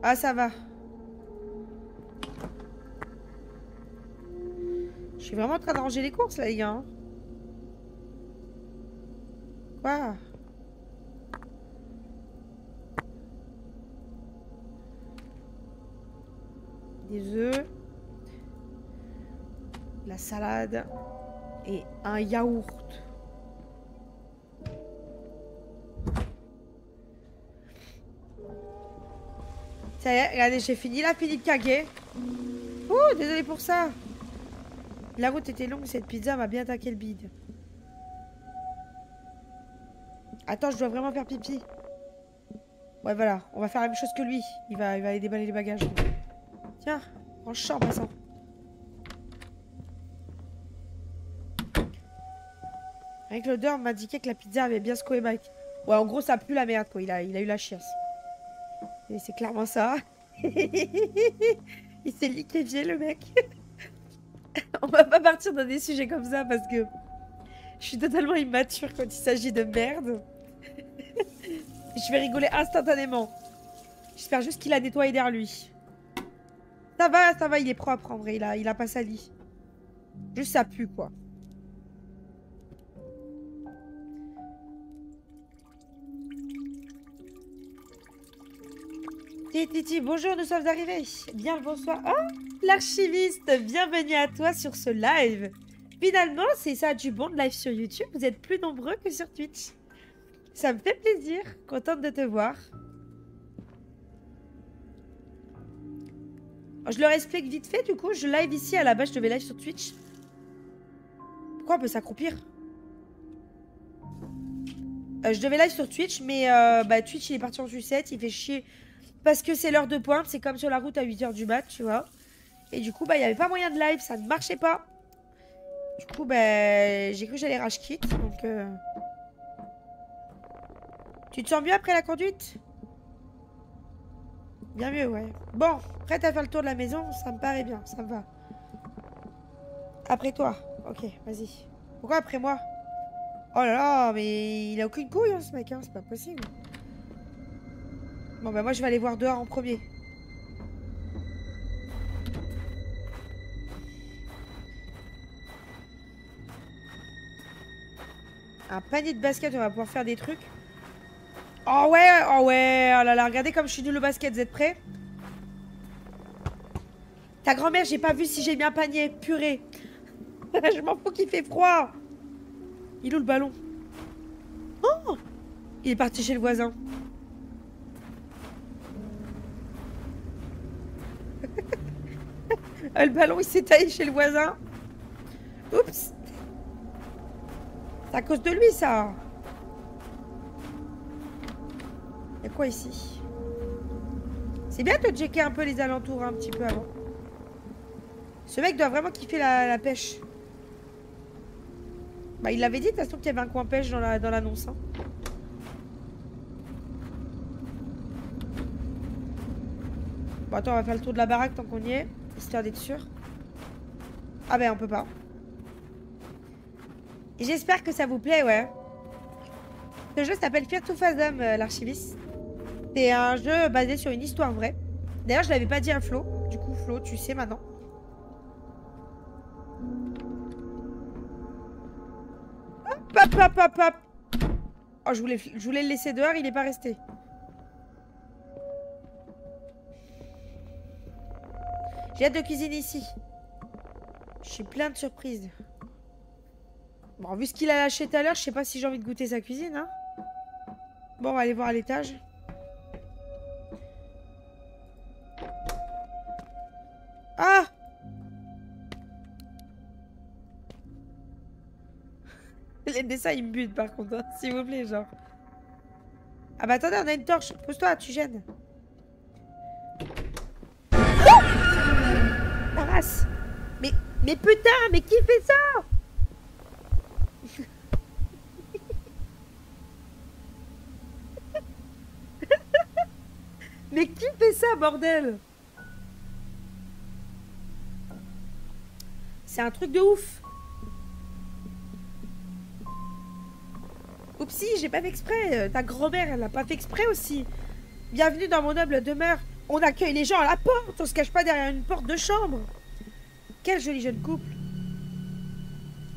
Ah, ça va. Je suis vraiment en train de ranger les courses là, les gars. Quoi? Des œufs. La salade. Et un yaourt. Ça y est, regardez, j'ai fini la Philippe Caguet. Ouh, désolé pour ça. La route était longue, cette pizza m'a bien taqué le bide. Attends, je dois vraiment faire pipi. Ouais, voilà, on va faire la même chose que lui. Il va aller déballer les bagages. Tiens, en champ, passant. Avec l'odeur, on m'indiquait que la pizza avait bien secoué Mike. Ouais, en gros, ça pue la merde, quoi. Il a eu la chiasse. Et c'est clairement ça. Il s'est liquéfié, le mec. On va pas partir dans des sujets comme ça parce que je suis totalement immature quand il s'agit de merde. Je vais rigoler instantanément. J'espère juste qu'il a nettoyé derrière lui. Ça va, il est propre en vrai. Il a pas sali. Juste ça pue, quoi. Titi, bonjour, nous sommes arrivés. Bien le bonsoir. Oh, l'archiviste, bienvenue à toi sur ce live. Finalement, c'est ça du bon de live sur YouTube. Vous êtes plus nombreux que sur Twitch. Ça me fait plaisir. Contente de te voir. Je leur explique vite fait, du coup, je live ici. À la base, je devais live sur Twitch. Pourquoi on peut s'accroupir? Je devais live sur Twitch, mais bah, Twitch, il est parti en sucette. Il fait chier parce que c'est l'heure de pointe. C'est comme sur la route à 8 h du mat, tu vois. Et du coup, bah, il n'y avait pas moyen de live. Ça ne marchait pas. Du coup, bah, j'ai cru que j'allais rage quit. Donc, tu te sens mieux après la conduite? Bien mieux, ouais. Bon, prête à faire le tour de la maison? Ça me paraît bien, ça me va. Après toi. Ok, vas-y. Pourquoi après moi? Oh là là, mais il a aucune couille, hein, ce mec, hein. C'est pas possible. Bon, bah moi, je vais aller voir dehors en premier. Un panier de basket, on va pouvoir faire des trucs. Oh ouais, oh ouais, oh là là, regardez comme je suis nulle au basket, vous êtes prêts? Ta grand-mère, j'ai pas vu si j'ai mis un panier, purée. Je m'en fous qu'il fait froid. Il est où le ballon? Oh, il est parti chez le voisin. Le ballon, il s'est taillé chez le voisin. Oups. C'est à cause de lui, ça. Il y a quoi ici? C'est bien de checker un peu les alentours un petit peu avant. Ce mec doit vraiment kiffer la pêche. Bah, il l'avait dit de toute façon qu'il y avait un coin pêche dans l'annonce. Hein. Bon, attends, on va faire le tour de la baraque tant qu'on y est. Histoire d'être sûr. Ah ben, on peut pas. J'espère que ça vous plaît, ouais. Ce jeu s'appelle Fear to Fathom, l'archiviste. C'est un jeu basé sur une histoire vraie. D'ailleurs, je l'avais pas dit à Flo. Du coup, Flo, tu sais maintenant. Hop, hop, hop, hop, hop. Oh, je voulais le laisser dehors, il est pas resté. J'ai hâte de cuisiner ici. Je suis plein de surprises. Bon, vu ce qu'il a lâché tout à l'heure, je sais pas si j'ai envie de goûter sa cuisine, hein. Bon, on va aller voir à l'étage. Ah! Les dessins, ils me butent, par contre, hein, s'il vous plaît, genre. Ah bah attendez, on a une torche. Pose-toi, tu gênes. Oh! La race. Mais putain, mais qui fait ça? Mais qui fait ça, bordel? C'est un truc de ouf. Oupsie, j'ai pas fait exprès. Ta grand-mère, elle l'a pas fait exprès aussi. Bienvenue dans mon noble demeure. On accueille les gens à la porte. On se cache pas derrière une porte de chambre. Quel joli jeune couple.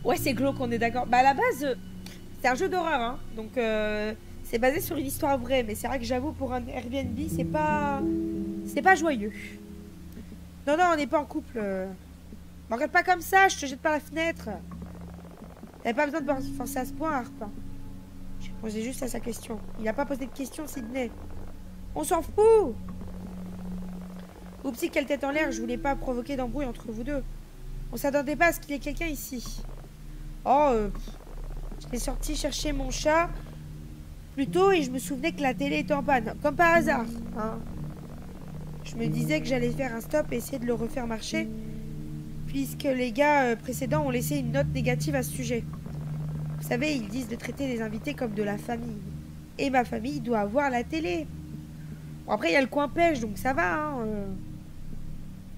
Ouais, c'est glauque, on est d'accord. Bah, à la base, c'est un jeu d'horreur, hein. Donc, c'est basé sur une histoire vraie. Mais c'est vrai que j'avoue, pour un Airbnb, c'est pas joyeux. Non, non, on n'est pas en couple. Me regarde pas comme ça, je te jette par la fenêtre. T'avais pas besoin de forcer à ce point, Harp. J'ai posé juste à sa question. Il a pas posé de question, Sydney. On s'en fout. Oupsie, quelle tête en l'air, je voulais pas provoquer d'embrouille entre vous deux. On s'attendait pas à ce qu'il y ait quelqu'un ici. Oh, j'étais sortie chercher mon chat plus tôt et je me souvenais que la télé était en panne. Comme par hasard, hein. Je me disais que j'allais faire un stop et essayer de le refaire marcher, puisque les gars précédents ont laissé une note négative à ce sujet. Vous savez, ils disent de traiter les invités comme de la famille. Et ma famille doit avoir la télé. Bon, après, il y a le coin pêche, donc ça va, hein.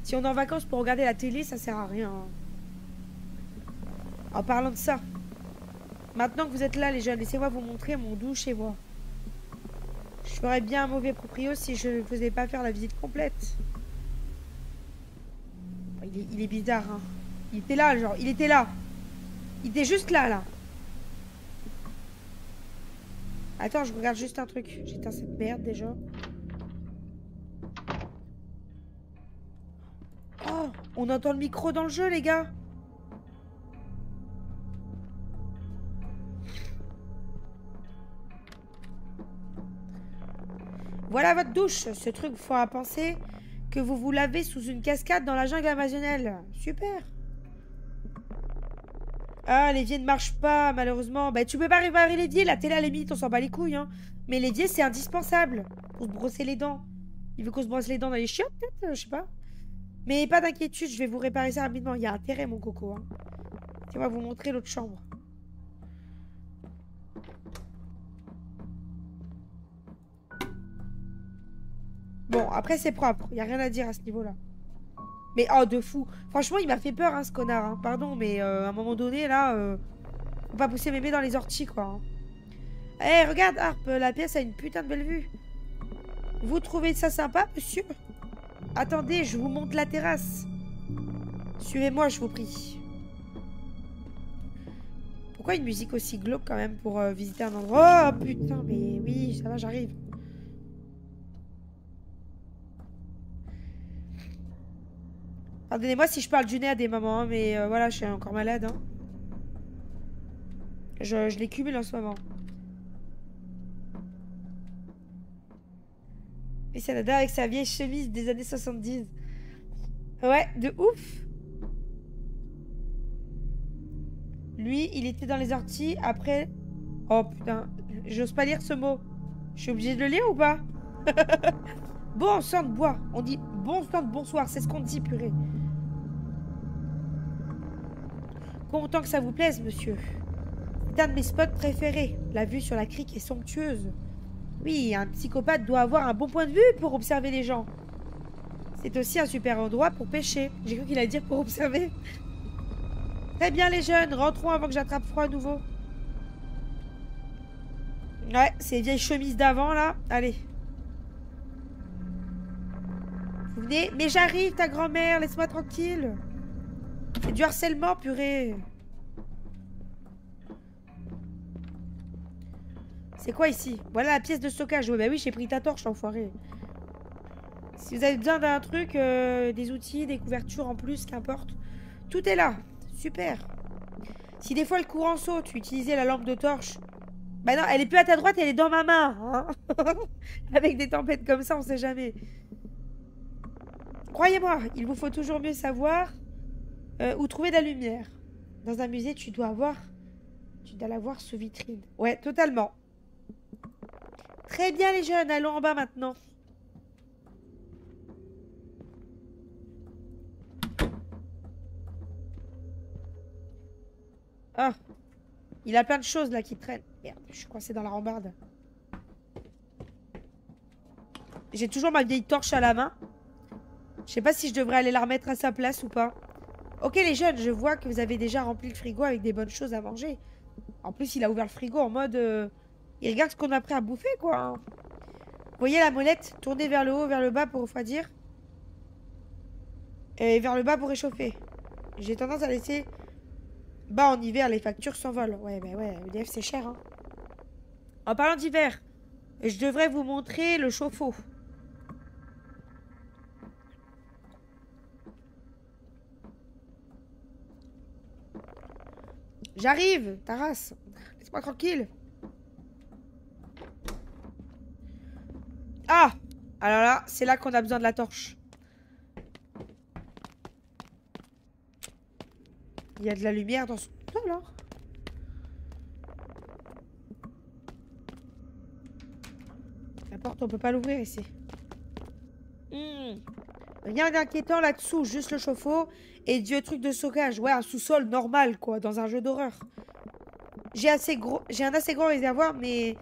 Si on est en vacances pour regarder la télé, ça sert à rien. En parlant de ça, maintenant que vous êtes là, les jeunes, laissez-moi vous montrer mon doux chez moi. Je ferais bien un mauvais proprio si je ne faisais pas faire la visite complète. Il est bizarre, hein. Il était là, genre, il était là. Il était juste là, là. Attends, je regarde juste un truc. J'éteins cette merde, déjà. Oh, on entend le micro dans le jeu, les gars. Voilà votre douche. Ce truc, faut à penser que vous vous lavez sous une cascade dans la jungle amazonienne. Super. Ah, l'évier ne marche pas, malheureusement. Bah, tu peux pas réparer l'évier. La télé, à la limite, on s'en bat les couilles, hein. Mais l'évier, c'est indispensable pour se brosser les dents. Il veut qu'on se brosse les dents dans les chiottes, peut-être? Je sais pas. Mais pas d'inquiétude, je vais vous réparer ça rapidement. Il y a intérêt, mon coco, hein. On va vous montrer l'autre chambre. Bon, après, c'est propre. Il n'y a rien à dire à ce niveau-là. Mais, oh, de fou. Franchement, il m'a fait peur, hein, ce connard. Hein. Pardon, mais à un moment donné, là... Faut pas pousser mémé dans les orties, quoi. Hein. Eh, regarde, Harp, la pièce a une putain de belle vue. Vous trouvez ça sympa, monsieur? Attendez, je vous montre la terrasse. Suivez-moi, je vous prie. Pourquoi une musique aussi glauque, quand même, pour visiter un endroit? Oh, putain, mais oui, ça va, j'arrive. Pardonnez-moi si je parle du nez à des moments, hein, mais voilà, je suis encore malade. Hein. Je les cumule en ce moment. Et c'est Nada avec sa vieille chemise des années 70. Ouais, de ouf. Lui, il était dans les orties après... Oh putain, j'ose pas lire ce mot. Je suis obligée de le lire ou pas? Bon sang de bois. On dit bon sang de bonsoir, c'est ce qu'on dit, purée. Content que ça vous plaise, monsieur. C'est un de mes spots préférés. La vue sur la crique est somptueuse. Oui, un psychopathe doit avoir un bon point de vue pour observer les gens. C'est aussi un super endroit pour pêcher. J'ai cru qu'il allait dire pour observer. Très bien les jeunes, rentrons avant que j'attrape froid à nouveau. Ouais, ces vieilles chemises d'avant là. Allez. Vous venez? Mais j'arrive ta grand-mère, laisse-moi tranquille. C'est du harcèlement, purée. C'est quoi ici? Voilà la pièce de stockage. Ouais, bah oui, j'ai pris ta torche, l'enfoiré. Si vous avez besoin d'un truc, des outils, des couvertures en plus, qu'importe. Tout est là. Super. Si des fois le courant saute, utilisez la lampe de torche. Bah non, elle est plus à ta droite, elle est dans ma main. Hein. Avec des tempêtes comme ça, on sait jamais. Croyez-moi, il vous faut toujours mieux savoir où trouver de la lumière. Dans un musée, tu dois l'avoir sous vitrine. Ouais, totalement. Très bien les jeunes, allons en bas maintenant. Ah, il a plein de choses là qui traînent. Merde, je suis coincée dans la rambarde. J'ai toujours ma vieille torche à la main. Je sais pas si je devrais aller la remettre à sa place ou pas. Ok les jeunes, je vois que vous avez déjà rempli le frigo avec des bonnes choses à manger. En plus, il a ouvert le frigo en mode... il regarde ce qu'on a pris à bouffer, quoi. Vous voyez la molette? Tournez vers le haut, vers le bas pour refroidir. Et vers le bas pour réchauffer. J'ai tendance à laisser... Bas en hiver, les factures s'envolent. Ouais, bah ouais, EDF c'est cher, hein. En parlant d'hiver, je devrais vous montrer le chauffe-eau. J'arrive, ta race. Laisse-moi tranquille. Ah! Alors là, c'est là qu'on a besoin de la torche. Il y a de la lumière dans son... alors. La porte, on peut pas l'ouvrir ici. Rien d'inquiétant là-dessous, juste le chauffe-eau et Dieu truc de stockage. Ouais, un sous-sol normal, quoi, dans un jeu d'horreur. J'ai un assez gros réservoir, mais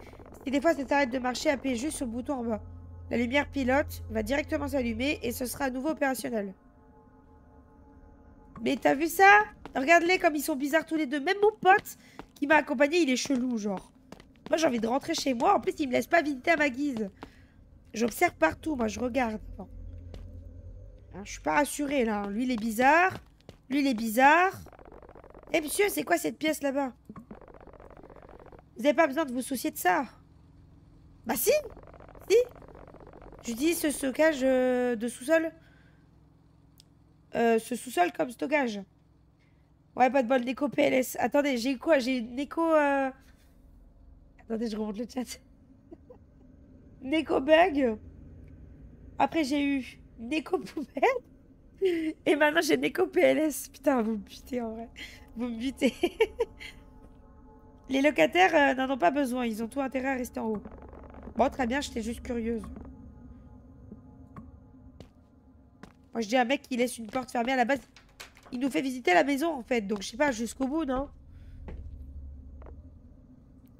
si des fois ça s'arrête de marcher, appuyez juste sur le bouton en bas. La lumière pilote va directement s'allumer et ce sera à nouveau opérationnel. Mais t'as vu ça? Regarde-les comme ils sont bizarres tous les deux. Même mon pote qui m'a accompagné, il est chelou, genre. Moi, j'ai envie de rentrer chez moi. En plus, il me laisse pas visiter à ma guise. J'observe partout, moi, je regarde. Bon. Hein, je suis pas rassurée, là. Lui, il est bizarre. Lui, il est bizarre. Eh, monsieur, c'est quoi cette pièce, là-bas? Vous avez pas besoin de vous soucier de ça. Bah, si. Si. J'utilise ce stockage de sous-sol. Ce sous-sol comme stockage. Ouais, pas de bol, Neko PLS. Attendez, j'ai quoi? J'ai Neko... Attendez, je remonte le chat. Neko Bug. Après, j'ai eu Néco poubelle. Et maintenant j'ai Néco PLS. Putain, vous me butez en vrai. Vous me butez. Les locataires n'en ont pas besoin. Ils ont tout intérêt à rester en haut. Bon, très bien, j'étais juste curieuse. Moi, je dis à un mec qui laisse une porte fermée à la base. Il nous fait visiter la maison, en fait. Donc, je sais pas, jusqu'au bout, non?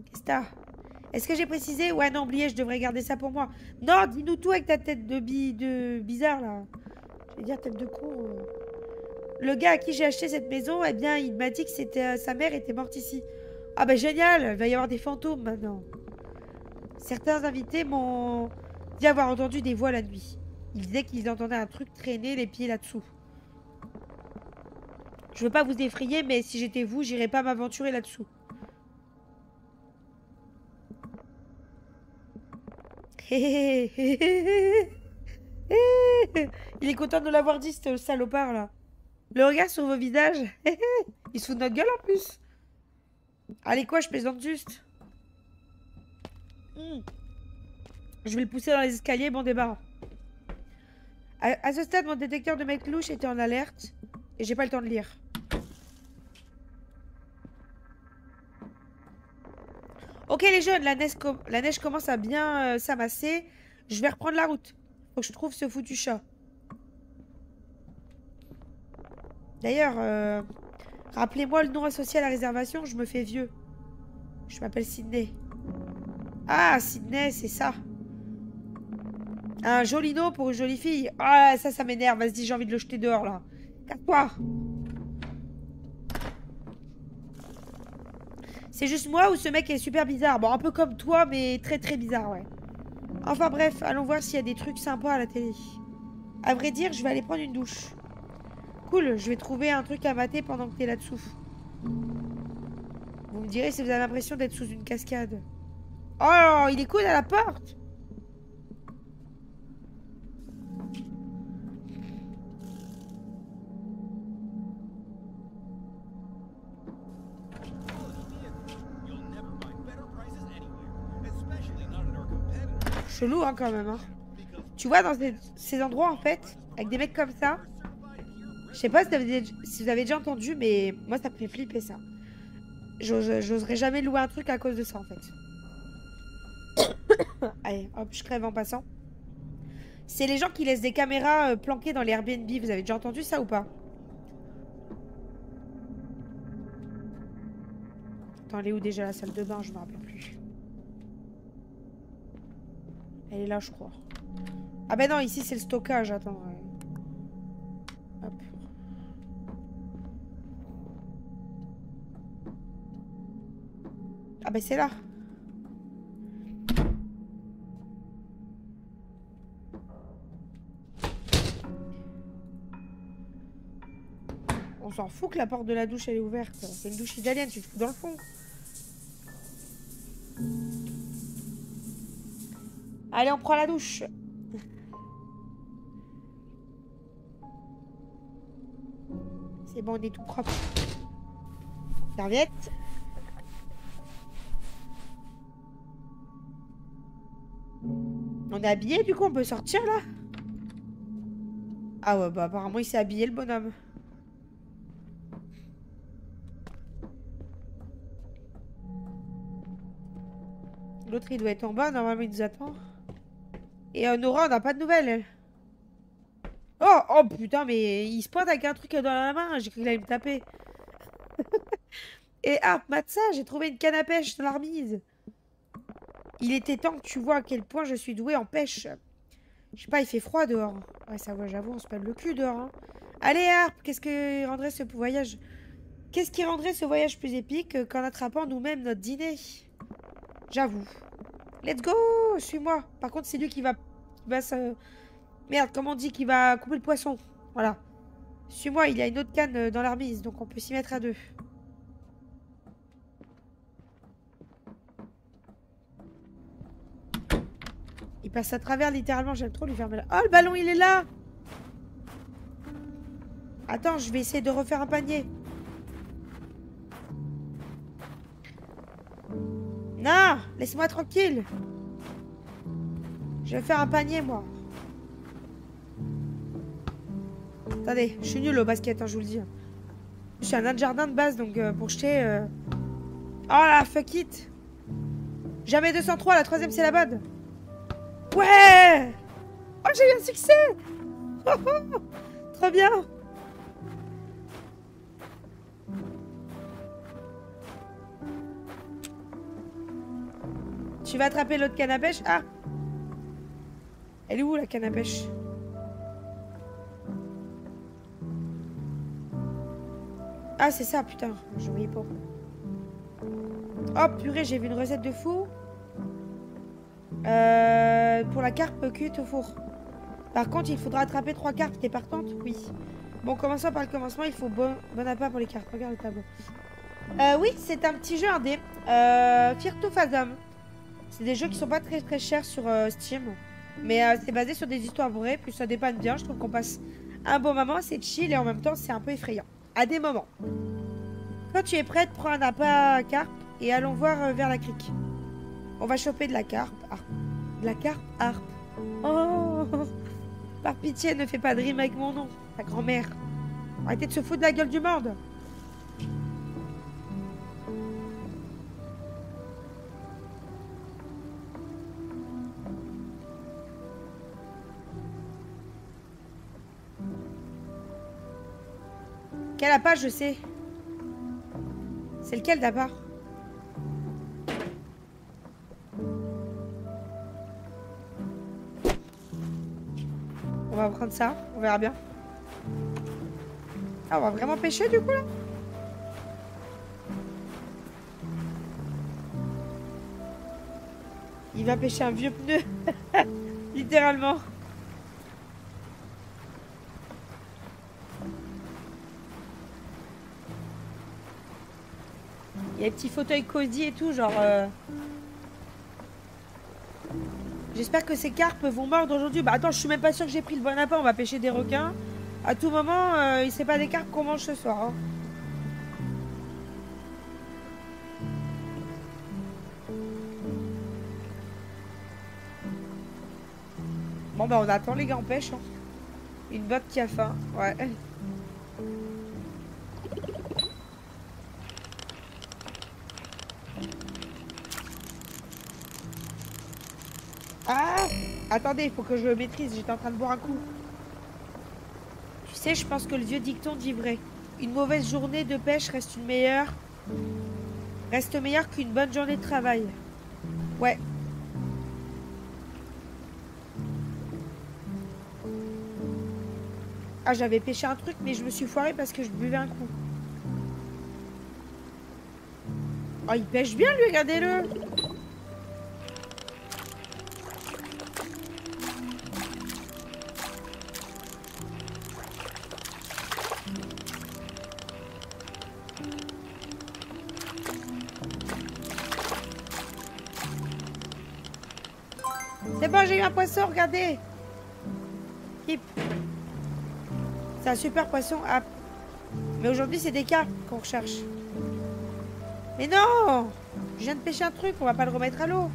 Qu'est-ce que t'as? Est-ce que j'ai précisé? Ouais, non, oubliez, je devrais garder ça pour moi. Non, dis-nous tout avec ta tête de bizarre, là. Je vais dire tête de con. Le gars à qui j'ai acheté cette maison, eh bien, il m'a dit que c'était sa mère était morte ici. Ah bah génial, il va y avoir des fantômes maintenant. Certains invités m'ont dit avoir entendu des voix la nuit. Ils disaient qu'ils entendaient un truc traîner les pieds là-dessous. Je veux pas vous effrayer, mais si j'étais vous, j'irais pas m'aventurer là-dessous. Il est content de l'avoir dit, ce salopard là. Le regard sur vos visages. Il se fout de notre gueule en plus. Allez quoi, je plaisante juste. Je vais le pousser dans les escaliers, bon débarras. À ce stade, mon détecteur de mecs louches était en alerte. Et j'ai pas le temps de lire. Ok les jeunes, la neige commence à bien s'amasser. Je vais reprendre la route. Faut que je trouve ce foutu chat. D'ailleurs, rappelez-moi le nom associé à la réservation, je me fais vieux. Je m'appelle Sydney. Ah, Sydney, c'est ça. Un joli nom pour une jolie fille. Ah, ça m'énerve. Vas-y, j'ai envie de le jeter dehors, là. Casse-toi. C'est juste moi ou ce mec est super bizarre? Bon, un peu comme toi, mais très très bizarre, ouais. Enfin bref, allons voir s'il y a des trucs sympas à la télé. À vrai dire, je vais aller prendre une douche. Cool, je vais trouver un truc à mater pendant que t'es là-dessous. Vous me direz si vous avez l'impression d'être sous une cascade. Oh, il est cool à la porte. Chelou, hein, quand même, hein. Tu vois, dans ces endroits, en fait, avec des mecs comme ça, je sais pas si vous avez déjà entendu, mais moi, ça me fait flipper, ça. J'oserais jamais louer un truc à cause de ça, en fait. Allez, hop, je crève en passant. C'est les gens qui laissent des caméras planquées dans les Airbnb. Vous avez déjà entendu ça ou pas? Attends, elle est où déjà la salle de bain? Je me rappelle plus. Elle est là, je crois. Ah ben non, ici c'est le stockage. Attends. Hop. Ah ben c'est là. On s'en fout que la porte de la douche elle est ouverte. C'est une douche italienne, tu te fous dans le fond. Allez, on prend la douche. C'est bon, on est tout propre. Serviette. On est habillé, du coup, on peut sortir, là? Ah ouais, bah apparemment, il s'est habillé, le bonhomme. L'autre, il doit être en bas. Normalement, il nous attend. Et Nora, on n'a pas de nouvelles, elle. Oh putain, mais il se pointe avec un truc dans la main. J'ai cru qu'il allait me taper. Et Matza, j'ai trouvé une canne à pêche dans la remise. Il était temps que tu vois à quel point je suis douée en pêche. Je sais pas, il fait froid dehors. Ouais, ça va, j'avoue, on se pèle le cul dehors. Hein. Allez, Harp, qu'est-ce qui rendrait ce voyage plus épique qu'en attrapant nous-mêmes notre dîner? J'avoue. Let's go, suis-moi. Par contre, c'est lui qui va se... Merde, comment on dit qu'il va couper le poisson? Voilà. Suis-moi, il y a une autre canne dans la remise, donc on peut s'y mettre à deux. Il passe à travers littéralement, j'aime trop lui fermer la... Oh, le ballon, il est là! Attends, je vais essayer de refaire un panier. Non, laisse-moi tranquille. Je vais faire un panier, moi. Attendez, je suis nul au basket, hein, je vous le dis. Je suis un nain de jardin de base, donc pour jeter... Oh là, fuck it. Jamais 203, la troisième, c'est la bonne. Ouais. Oh, j'ai eu un succès. Trop bien. Tu vas attraper l'autre canne à pêche? Ah. Elle est où, la canne à pêche? Ah, c'est ça, putain. Je voyais pas. Oh, purée, j'ai vu une recette de fou. Pour la carpe cuite au four. Par contre, il faudra attraper 3 carpes. T'es partante? Oui. Bon, commençons par le commencement. Il faut bon appât pour les carpes. Regarde le tableau. Oui, c'est un petit jeu indé. Firto Phasm. C'est des jeux qui sont pas très chers sur Steam. Mais c'est basé sur des histoires vraies. Puis ça dépanne bien. Je trouve qu'on passe un bon moment. C'est chill et en même temps, c'est un peu effrayant. À des moments. Quand tu es prête, prends un appât à carpe et allons voir vers la crique. On va choper de la carpe. De la carpe harpe. Oh. Par pitié, ne fais pas de rime avec mon nom, ta grand-mère. Arrêtez de se foutre de la gueule du monde. Quel appât, je sais. C'est lequel d'appât? On va prendre ça, on verra bien. Ah, on va vraiment pêcher du coup là? Il va pêcher un vieux pneu. Littéralement. Il y a des petits fauteuils cosy et tout, genre... J'espère que ces carpes vont mordre aujourd'hui. Bah attends, je suis même pas sûre que j'ai pris le bon appât. On va pêcher des requins. À tout moment, c'est pas des carpes qu'on mange ce soir. Hein. Bon bah on attend les gars, on pêche. Hein. Une botte qui a faim. Ouais. Ah! Attendez, il faut que je le maîtrise, j'étais en train de boire un coup. Tu sais, je pense que le vieux dicton dit vrai. Une mauvaise journée de pêche reste meilleure qu'une bonne journée de travail. Ouais. Ah, j'avais pêché un truc, mais je me suis foirée parce que je buvais un coup. Oh, il pêche bien, lui, regardez-le! C'est bon, j'ai eu un poisson, regardez. Hip. C'est un super poisson. Ah. Mais aujourd'hui, c'est des carpes qu'on recherche. Mais non! Je viens de pêcher un truc, on va pas le remettre à l'eau.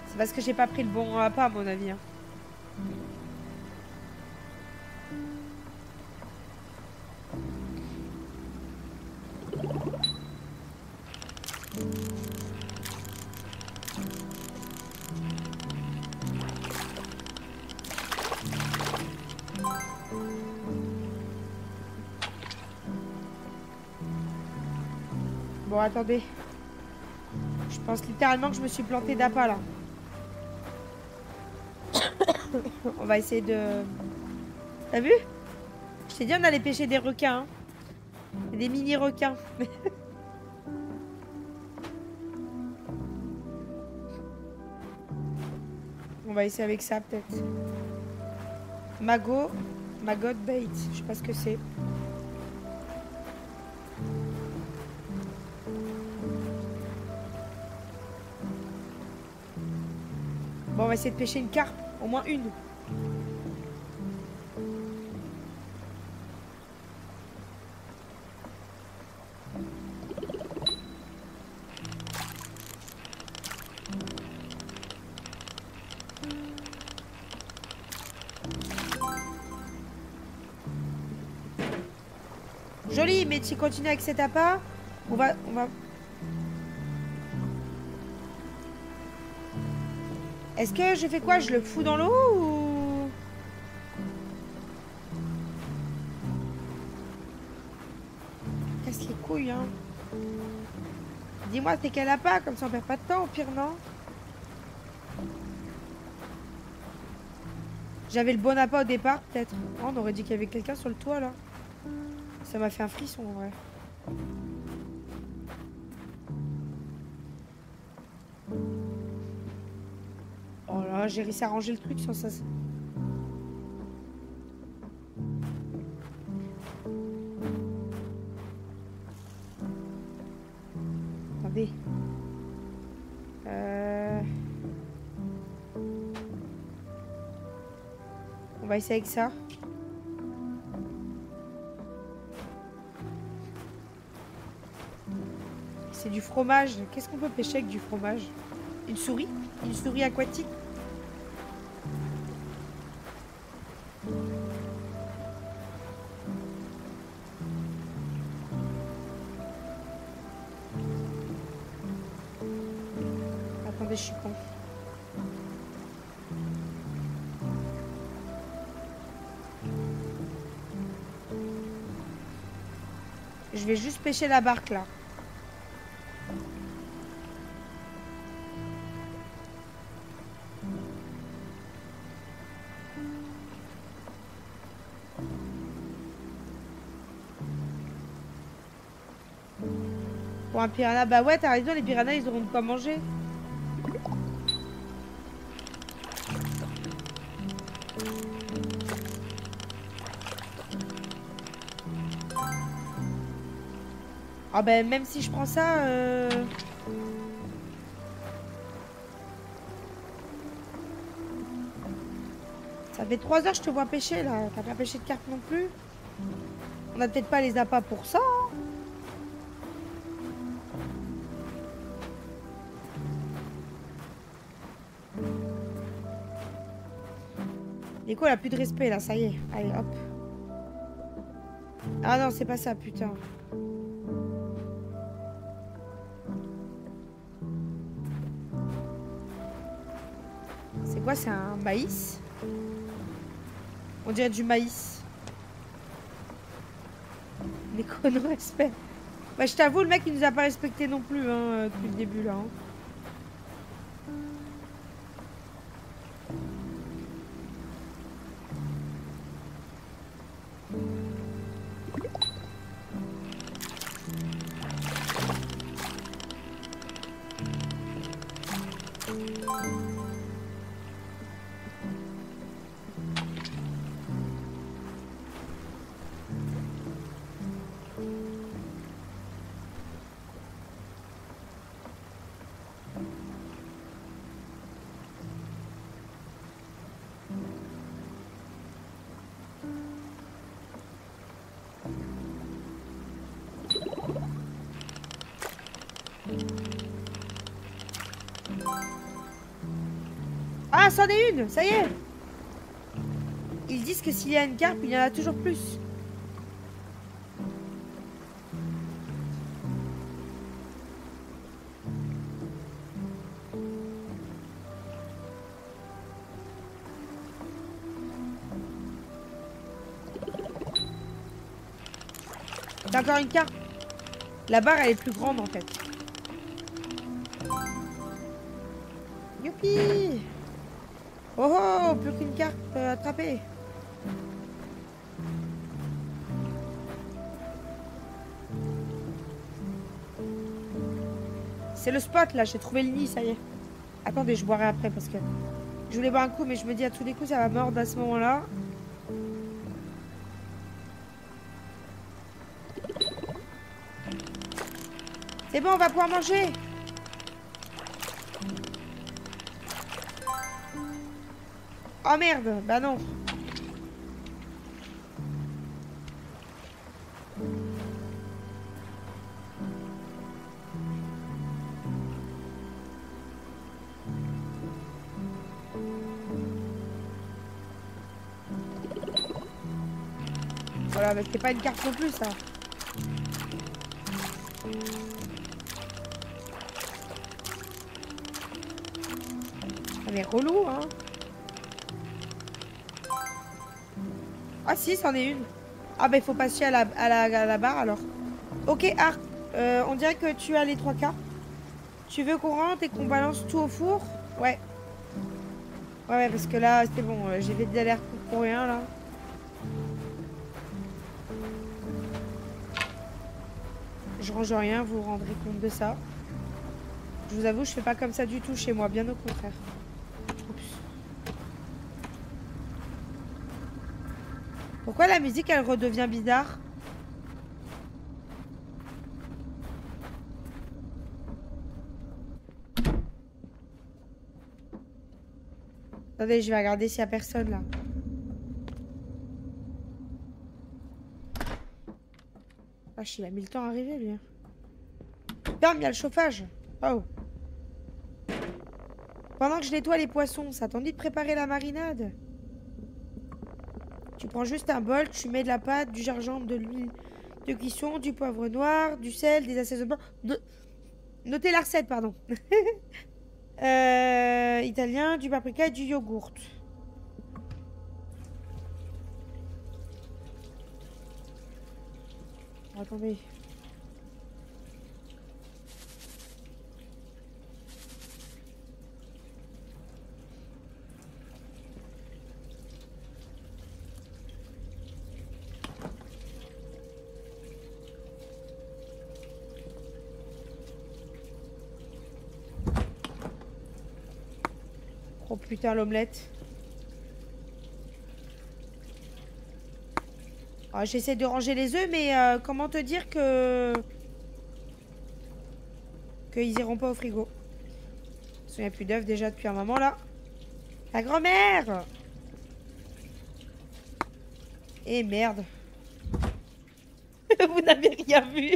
C'est parce que j'ai pas pris le bon appât, à mon avis. Hein. Bon, attendez. Je pense littéralement que je me suis plantée d'appât, là. On va essayer de... T'as vu? Je t'ai dit, on allait pêcher des requins. Hein. Des mini-requins. On va essayer avec ça, peut-être. Maggot bait. Je sais pas ce que c'est. Bon, on va essayer de pêcher une carpe. Au moins une. Joli, mais tu continues avec cet appât. On va... Est-ce que je fais quoi? Je le fous dans l'eau ou... Casse les couilles, hein. Dis-moi, t'es quel appât? Comme ça, on perd pas de temps, au pire, non? J'avais le bon appât au départ, peut-être. Oh, on aurait dit qu'il y avait quelqu'un sur le toit, là. Ça m'a fait un frisson, en vrai. Oh là, j'ai réussi à ranger le truc sans ça. Attendez. On va essayer avec ça. C'est du fromage. Qu'est-ce qu'on peut pêcher avec du fromage? Une souris? Une souris aquatique? Attendez, je suis con. Je vais juste pêcher la barque là. Pour un piranha, bah ouais, t'as raison, les piranhas ils auront de quoi manger. Ah ben même si je prends ça, ça fait 3 heures que je te vois pêcher là. T'as pas pêché de carpe non plus. On a peut-être pas les appâts pour ça. Hein. Nico, elle a plus de respect là, ça y est. Allez, hop. Ah non, c'est pas ça, putain. C'est quoi, c'est un maïs? On dirait du maïs. Nico, non respect. Bah, je t'avoue, le mec, il nous a pas respecté non plus, hein, depuis le début là. Hein. Ah, c'en est une, ça y est. Ils disent que s'il y a une carpe, il y en a toujours plus. T'as encore une carpe. La barre, elle est plus grande en fait. Youpi! Oh oh, plus qu'une carte attrapée. C'est le spot là, j'ai trouvé le nid, ça y est. Attendez, je boirai après parce que je voulais boire un coup, mais je me dis à tous les coups ça va mordre à ce moment-là. C'est bon, on va pouvoir manger. Oh merde, bah non. Voilà, mais c'était pas une carte non plus ça. Ah mais relou hein. Ah si, c'en est une. Ah bah il faut passer à la barre alors. Ok Arc, on dirait que tu as les 3 quarts. Tu veux qu'on rentre et qu'on balance tout au four? Ouais. Ouais parce que là c'est bon, j'ai fait des alertes pour rien là. Je range rien, vous vous rendrez compte de ça. Je vous avoue, je fais pas comme ça du tout chez moi, bien au contraire. Oups. Pourquoi la musique elle redevient bizarre? Attendez, je vais regarder s'il y a personne là. Ah, il a mis le temps à arriver lui. Ferme, il y a le chauffage. Oh. Pendant que je nettoie les poissons, ça t'ennuie de préparer la marinade? Tu prends juste un bol, tu mets de la pâte, du gingembre, de l'huile de cuisson, du poivre noir, du sel, des assaisonnements. Notez la recette, pardon. Italien, du paprika et du yogourt. Attendez. Oh putain, l'omelette. Oh, j'essaie de ranger les œufs, mais comment te dire que... qu'ils iront pas au frigo. Il n'y a plus d'œufs déjà depuis un moment là. La grand-mère! Eh merde. Vous n'avez rien vu.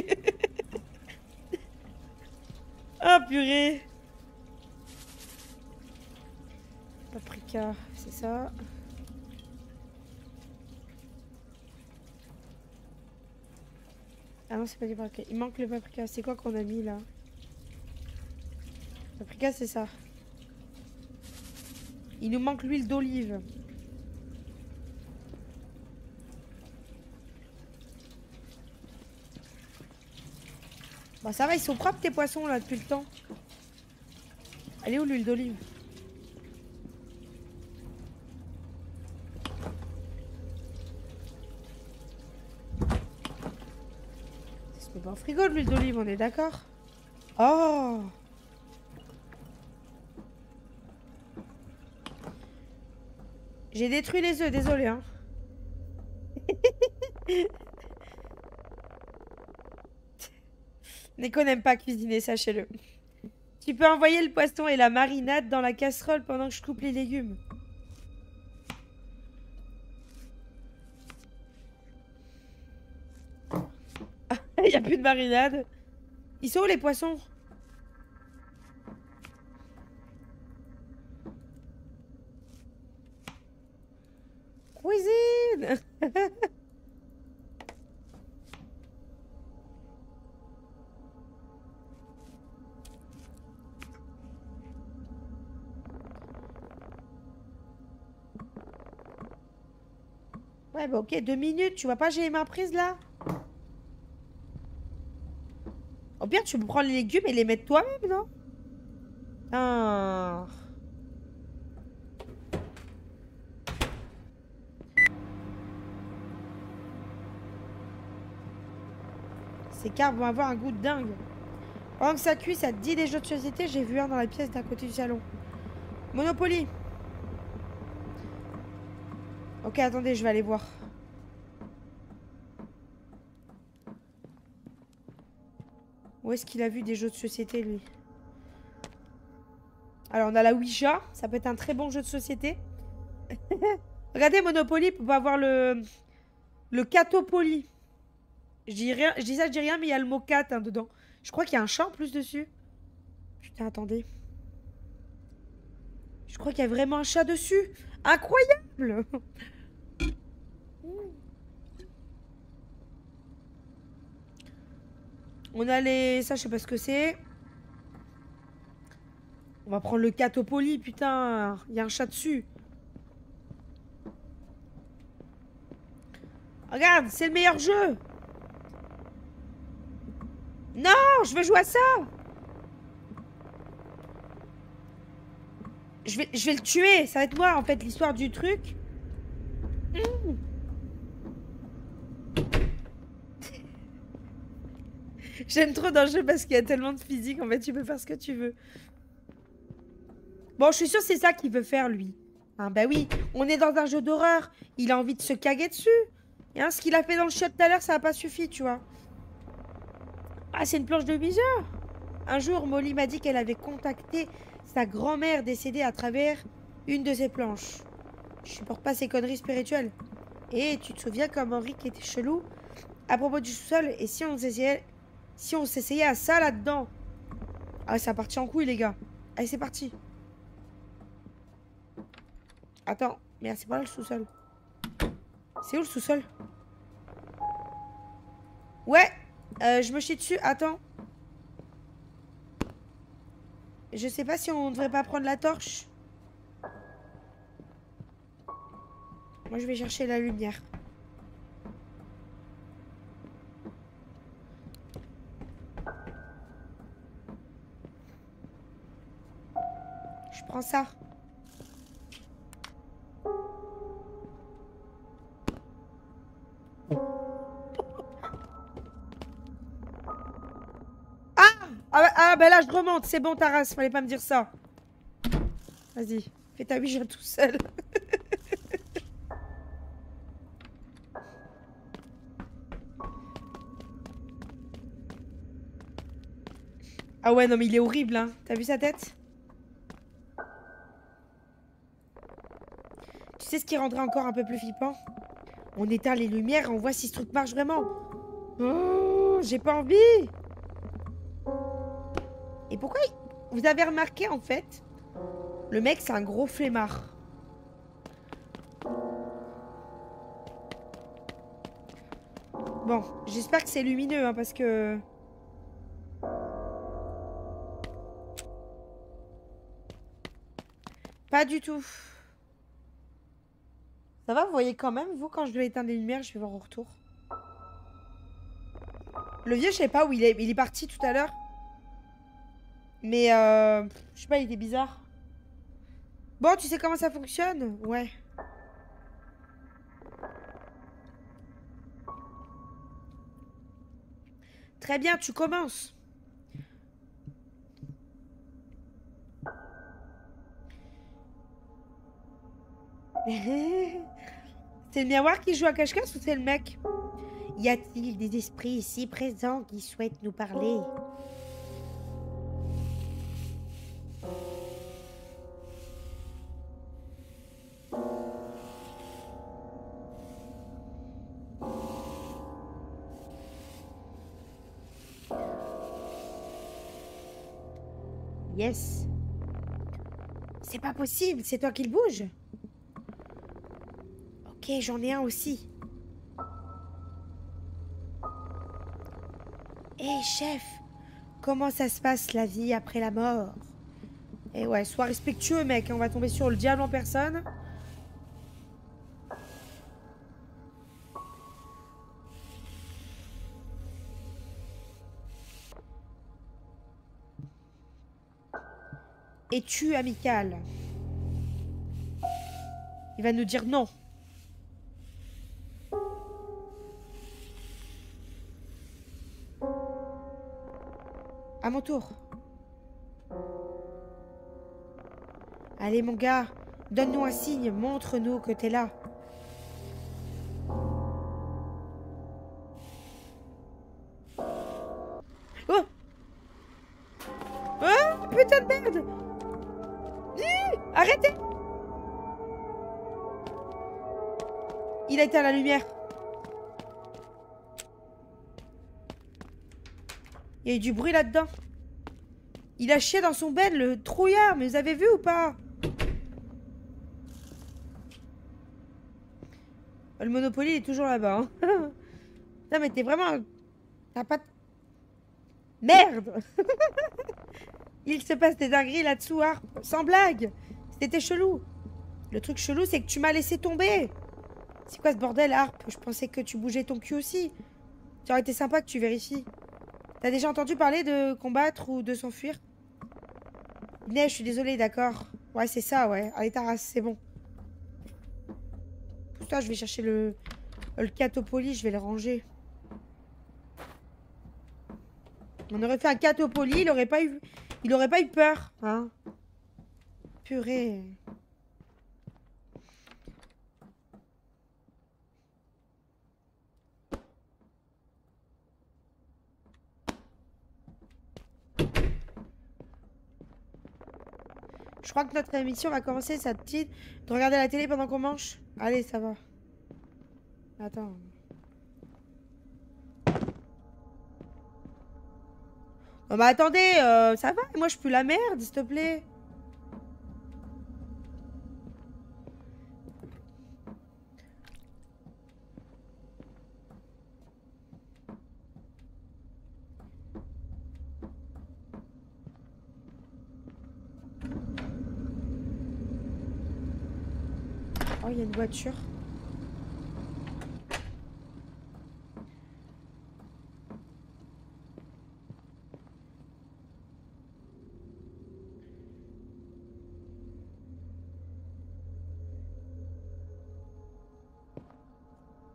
Oh purée. Paprika, c'est ça. Ah non, c'est pas du paprika. Il manque le paprika. C'est quoi qu'on a mis là? Paprika, c'est ça. Il nous manque l'huile d'olive. Bah ça va, ils sont propres tes poissons là depuis le temps. Elle est où l'huile d'olive? Ça se met pas au frigo l'huile d'olive, on est d'accord? Oh! J'ai détruit les œufs, désolé hein. Neko n'aime pas cuisiner, sachez-le. Tu peux envoyer le poisson et la marinade dans la casserole pendant que je coupe les légumes. Il n'y a plus de marinade. Ils sont où les poissons? Cuisine. Ouais, bah ok, 2 minutes. Tu vois pas, j'ai les mains prises là? Au pire, tu peux prendre les légumes et les mettre toi-même, non? Ah. Ces carbes vont avoir un goût de dingue. Pendant que ça cuit, ça te dit des jeux de société. J'ai vu un dans la pièce d'à côté du salon. Monopoly. Ok, attendez, je vais aller voir. Où est-ce qu'il a vu des jeux de société, lui? Alors, on a la Ouija. Ça peut être un très bon jeu de société. Regardez, Monopoly peut avoir le Catopoly. Je dis rien, je dis ça, je dis rien, mais il y a le mot cat hein, dedans. Je crois qu'il y a un chat en plus dessus. Putain, attendez. Je crois qu'il y a vraiment un chat dessus. Incroyable! On a les... Ça, je sais pas ce que c'est. On va prendre le Catopoly, putain. Il y a un chat dessus. Regarde, c'est le meilleur jeu. Non, je veux jouer à ça. Je vais le tuer. Ça va être moi, en fait, l'histoire du truc. J'aime trop dans le jeu parce qu'il y a tellement de physique. En fait, tu peux faire ce que tu veux. Bon, je suis sûre que c'est ça qu'il veut faire, lui. Ah, bah oui, on est dans un jeu d'horreur. Il a envie de se caguer dessus. Et hein, ce qu'il a fait dans le shot tout à l'heure, ça n'a pas suffi, tu vois. Ah, c'est une planche de Ouija. Un jour, Molly m'a dit qu'elle avait contacté sa grand-mère décédée à travers une de ses planches. Je supporte pas ces conneries spirituelles. Et tu te souviens comme Henri qui était chelou à propos du sous-sol? Et si on s'essayait à ça là-dedans? Ah, ça a parti en couille, les gars. Allez, c'est parti. Attends, mais c'est pas là le sous-sol. C'est où le sous-sol? Ouais, je me chie dessus. Attends. Je sais pas si on devrait pas prendre la torche. Moi, je vais chercher la lumière. Je prends ça. Ah bah là je remonte, c'est bon Taras, fallait pas me dire ça. Vas-y, fais ta Ouija tout seul. Ah ouais non mais il est horrible hein, t'as vu sa tête? Tu sais ce qui rendrait encore un peu plus flippant? On éteint les lumières et on voit si ce truc marche vraiment. Oh, j'ai pas envie. Et pourquoi vous avez remarqué en fait, le mec c'est un gros flemmard. Bon, j'espère que c'est lumineux hein, parce que... Pas du tout. Ça va, vous voyez quand même, vous, quand je dois éteindre les lumières, je vais voir au retour. Le vieux, je sais pas où il est. Il est parti tout à l'heure. Mais, je sais pas, il était bizarre. Bon, tu sais comment ça fonctionne? Ouais. Très bien, tu commences. C'est le miroir qui joue à cache-cache ou c'est le mec? Y a-t-il des esprits ici présents qui souhaitent nous parler? Yes. C'est pas possible, c'est toi qui le bouge. Ok, j'en ai un aussi. Hé, chef, comment ça se passe la vie après la mort? Eh ouais, sois respectueux, mec, on va tomber sur le diable en personne. Es-tu amical? Il va nous dire non. À mon tour. Allez, mon gars, donne-nous un signe, montre-nous que t'es là. Oh! Oh, putain de merde! Arrêtez! Il a éteint la lumière. Il y a eu du bruit là-dedans. Il a chié dans son ben, le trouillard. Mais vous avez vu ou pas? Le Monopoly, il est toujours là-bas. Hein. Non, mais t'es vraiment... T'as pas... Merde. Il se passe des dingueries là-dessous, Harp. Sans blague. C'était chelou. Le truc chelou, c'est que tu m'as laissé tomber. C'est quoi ce bordel, Harp? Je pensais que tu bougeais ton cul aussi. Ça aurait été sympa que tu vérifies. T'as déjà entendu parler de combattre ou de s'enfuir? Inès, je suis désolée, d'accord. Ouais, c'est ça, ouais. Allez, ta race, c'est bon. Pousse-toi, je vais chercher le Catopoly, je vais le ranger. On aurait fait un Catopoly, il aurait pas eu peur, hein. Purée. Je crois que notre émission va commencer, ça te dit de regarder la télé pendant qu'on mange? Allez, ça va. Attends. Non mais attendez, ça va? Moi je pue la merde, s'il te plaît. Oh, il y a une voiture.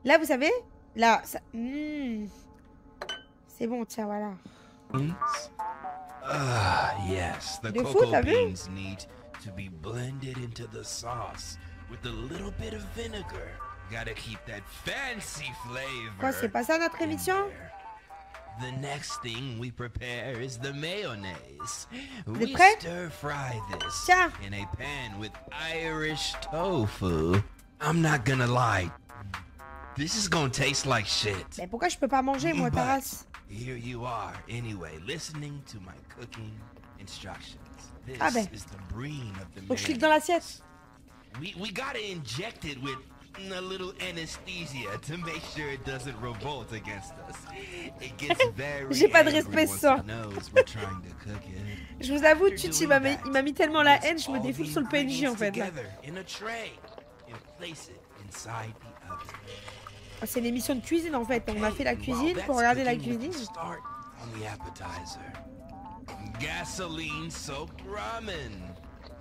Là, vous savez? Là, ça... C'est bon, tiens, voilà. Ah, yes. The De fou, cocoa t'as vu? beans need to be blended into the sauce with a little bit of vinegar. Gotta keep that fancy flavor. Quoi, c'est pas ça notre in émission? there. The next thing we prepare is the mayonnaise. êtes We prêts? stir fry this Tiens. in a pan with Irish tofu. I'm not gonna lie. This is gonna taste like shit. Mais pourquoi je peux pas manger, moi, ta race? Here you are, anyway, listening to my cooking instructions. This Ah ben. is the brine of the Faut que je clique dans l'assiette. we gotta inject it with a little anesthesia to make sure it doesn't revolt against us. It gets very J'ai pas de angry respect, once ça. it knows we're trying to cook it. Je vous avoue, After Tutti, doing il m'a mis tellement la haine, mix je me all défoule the sur le PNJ, en ingredients fait, là. together in a tray and place it inside the oven. Oh, c'est une émission de cuisine, en fait. On a fait la cuisine pour regarder la cuisine. Start on the appetizer. Gasoline soaked ramen.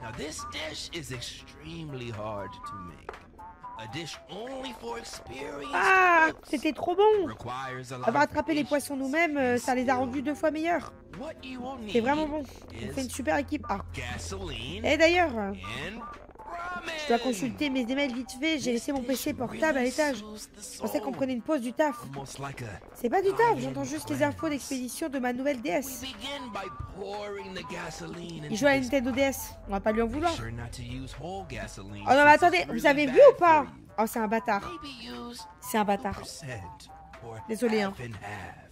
Now this dish is extremely hard to make. A dish only for experienced Ah, cooks. c'était trop bon. Requires a lot Avoir of attrapé les poissons nous-mêmes, ça les a rendus 2 fois meilleurs. What you will C'est need vraiment bon. On fait une is super équipe. Ah. gasoline Et d'ailleurs, and je dois consulter mes emails vite fait. J'ai laissé mon PC portable à l'étage. Je pensais qu'on prenait une pause du taf. Almost like a C'est pas du taf, j'entends juste les infos d'expédition de ma nouvelle DS. begin by pouring the gasoline Il into joue à la this Nintendo DS. On va pas lui en vouloir. Sure not to use whole gasoline Oh non mais since attendez, it's vous really avez vu bad ou pas? for you. Oh c'est un bâtard. Maybe use C'est un bâtard. 2% or Désolé, hein. half and half.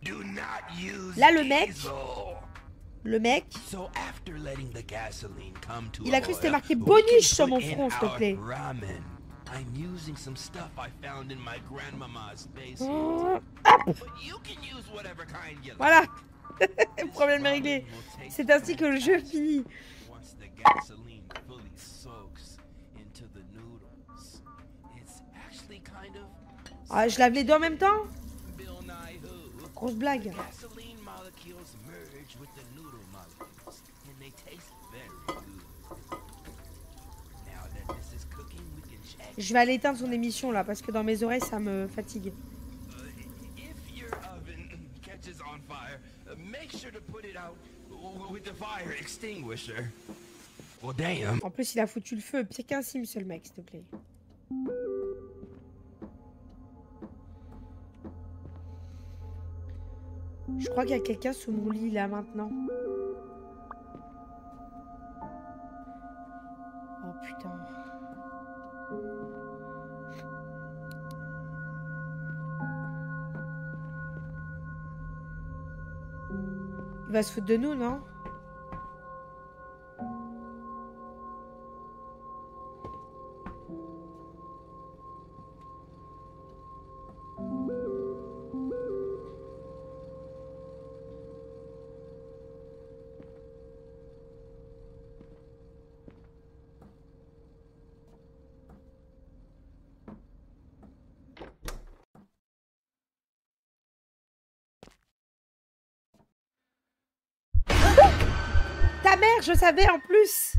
Do not use Là, le mec- diesel. Le mec, So after letting the gasoline come to il a a cru que c'était boil, marqué we Boniche can sur mon put in front, s'il te our plaît. ramen. I'm using some stuff I found in my grandmama's basement. Oh, But you can use whatever kind you like. voilà. Problème réglé. C'est ainsi que le jeu finit. Once the gasoline fully soaks into the noodles, it's actually kind of Ah, je lave les doigts en même temps? Bill Nye Who. Grosse blague. Gasoline molecules merge with the noodle molecules, and they taste very good. Now that this is cooking, we can check. Je vais aller éteindre son émission là parce que dans mes oreilles ça me fatigue. If your oven catches on fire, make sure to put it out with the fire extinguisher. Well, damn. En plus il a foutu le feu. Pire qu'un sim seul mec, s'il te plaît. Je crois qu'il y a quelqu'un sous mon lit là maintenant. Oh putain. Il va se foutre de nous, non? mère, je savais en plus.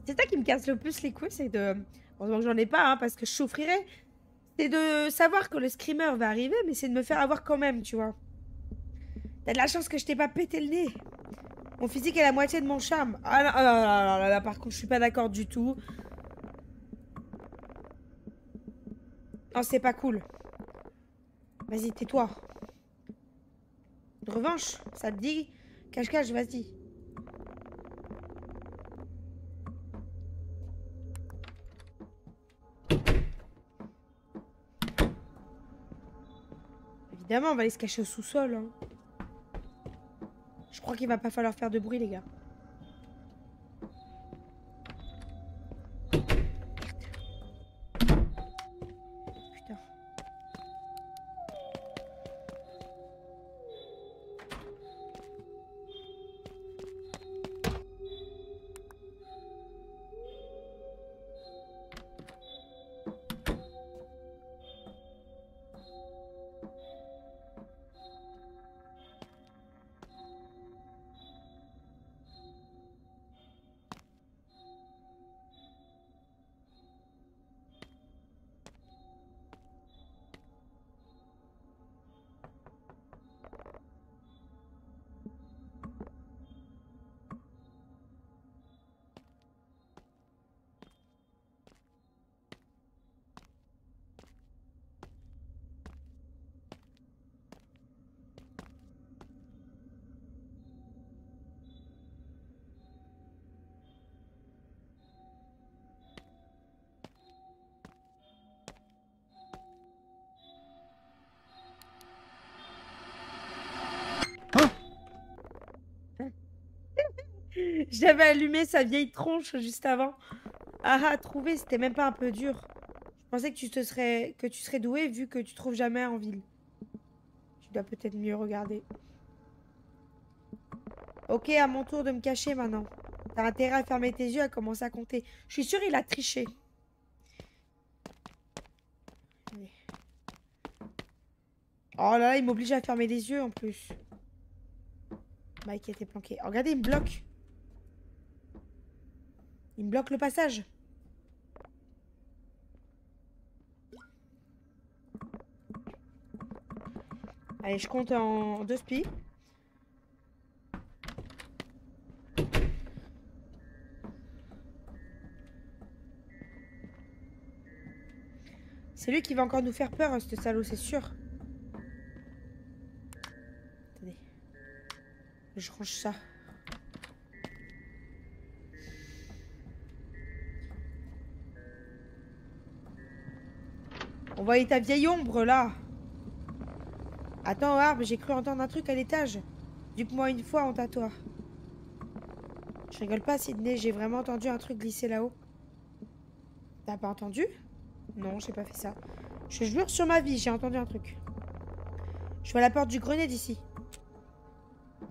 C'est ça qui me casse le plus les couilles, c'est de... Heureusement que j'en ai pas, hein, parce que je souffrirais. C'est de savoir que le screamer va arriver, mais c'est de me faire avoir quand même, tu vois. T'as de la chance que je t'ai pas pété le nez. Mon physique est la moitié de mon charme. Ah là, là, par contre, je suis pas d'accord du tout. Non, c'est pas cool. Vas-y, tais-toi. Une revanche, ça te dit? Cache-cache, vas-y. Évidemment, on va aller se cacher au sous-sol. Hein. Je crois qu'il va pas falloir faire de bruit, les gars. Putain. J'avais allumé sa vieille tronche juste avant. Ah, trouvé, c'était même pas un peu dur. Je pensais que tu serais doué vu que tu trouves jamais en ville. Tu dois peut-être mieux regarder. Ok, à mon tour de me cacher maintenant. T'as intérêt à fermer tes yeux et à commencer à compter. Je suis sûre il a triché. Allez. Oh là là, il m'oblige à fermer les yeux en plus. Mike était planqué. Oh, regardez, il me bloque. Il me bloque le passage. Allez, je compte en 2 spies. C'est lui qui va encore nous faire peur, ce salaud, c'est sûr. Attendez. Je range ça. On voyait ta vieille ombre, là. Attends, Arbre, j'ai cru entendre un truc à l'étage. Dupe-moi une fois, honte à toi. Je rigole pas, Sydney, j'ai vraiment entendu un truc glisser là-haut. T'as pas entendu? Non, j'ai pas fait ça. Je jure sur ma vie, j'ai entendu un truc. Je vois la porte du grenier d'ici.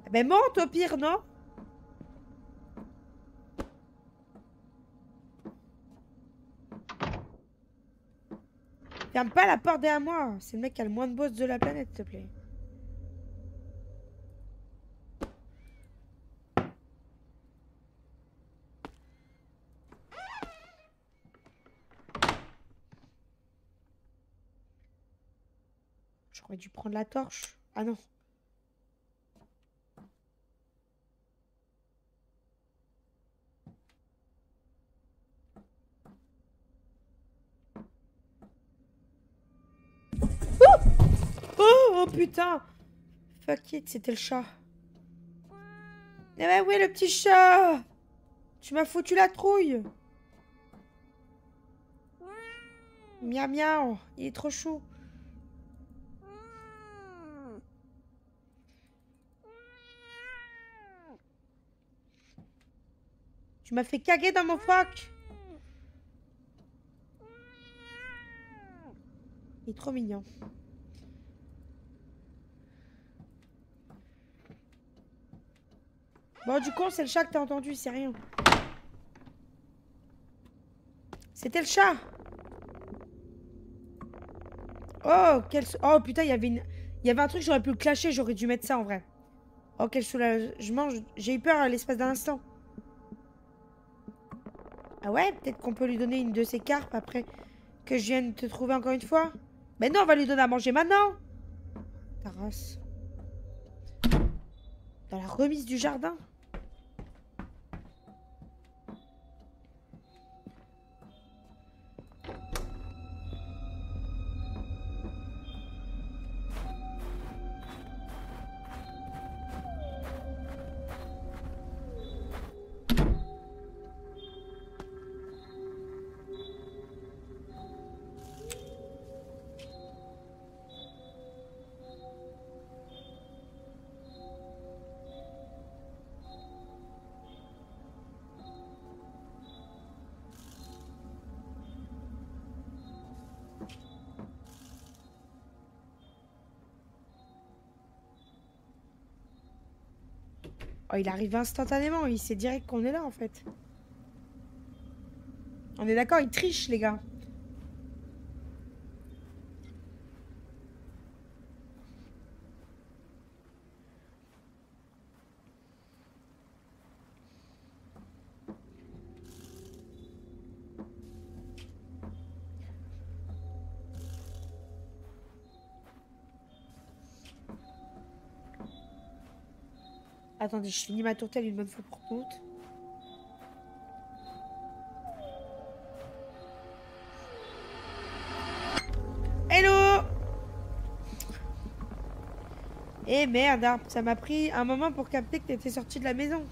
Ah ben monte au pire, non? Ferme pas la porte derrière moi. C'est le mec qui a le moins de boss de la planète, s'il te plaît. J'aurais dû prendre la torche. Ah non. Oh putain. Fuck it, c'était le chat. Eh ben oui, le petit chat. Tu m'as foutu la trouille. Miam miam, il est trop chou. Tu m'as fait caguer dans mon froc. Il est trop mignon. Bon, du coup, c'est le chat que t'as entendu, c'est rien. C'était le chat. Oh, oh putain, il y avait un truc, j'aurais pu le clasher, j'aurais dû mettre ça en vrai. Oh, quel soulagement. J'ai eu peur à l'espace d'un instant. Ah ouais, peut-être qu'on peut lui donner une de ses carpes après que je vienne te trouver encore une fois. Mais non, on va lui donner à manger maintenant. Ta race. Dans la remise du jardin. Oh, il arrive instantanément. Il sait direct qu'on est là, en fait. On est d'accord, il triche, les gars. Attendez, je finis ma tourtelle une bonne fois pour toutes. Hello! Eh merde, hein, ça m'a pris un moment pour capter que t'étais sorti de la maison.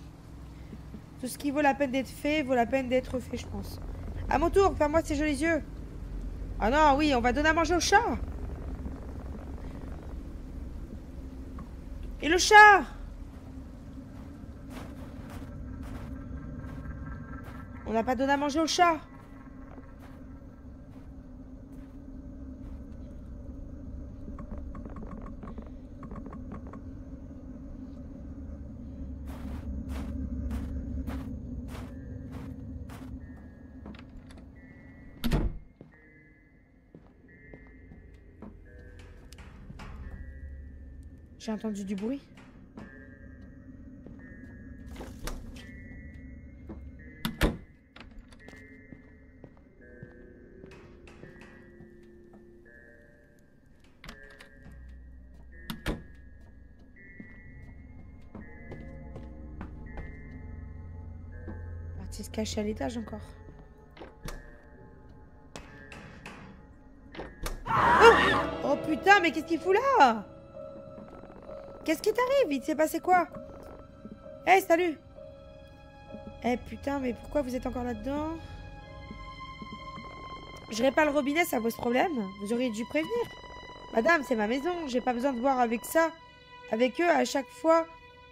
Tout ce qui vaut la peine d'être fait, vaut la peine d'être fait, je pense. À mon tour, ferme-moi ces jolis yeux. Ah non, oui, on va donner à manger au chat. Et le chat? On n'a pas donné à manger au chat. J'ai entendu du bruit. Parti se cacher à l'étage encore. Oh, oh putain, mais qu'est-ce qu'il fout là? Qu'est-ce qui t'arrive? Il s'est passé quoi? Eh, salut! Eh putain, mais pourquoi vous êtes encore là-dedans? Je répare le robinet, ça pose problème? Vous auriez dû prévenir. Madame, c'est ma maison, j'ai pas besoin de voir avec ça, avec eux à chaque fois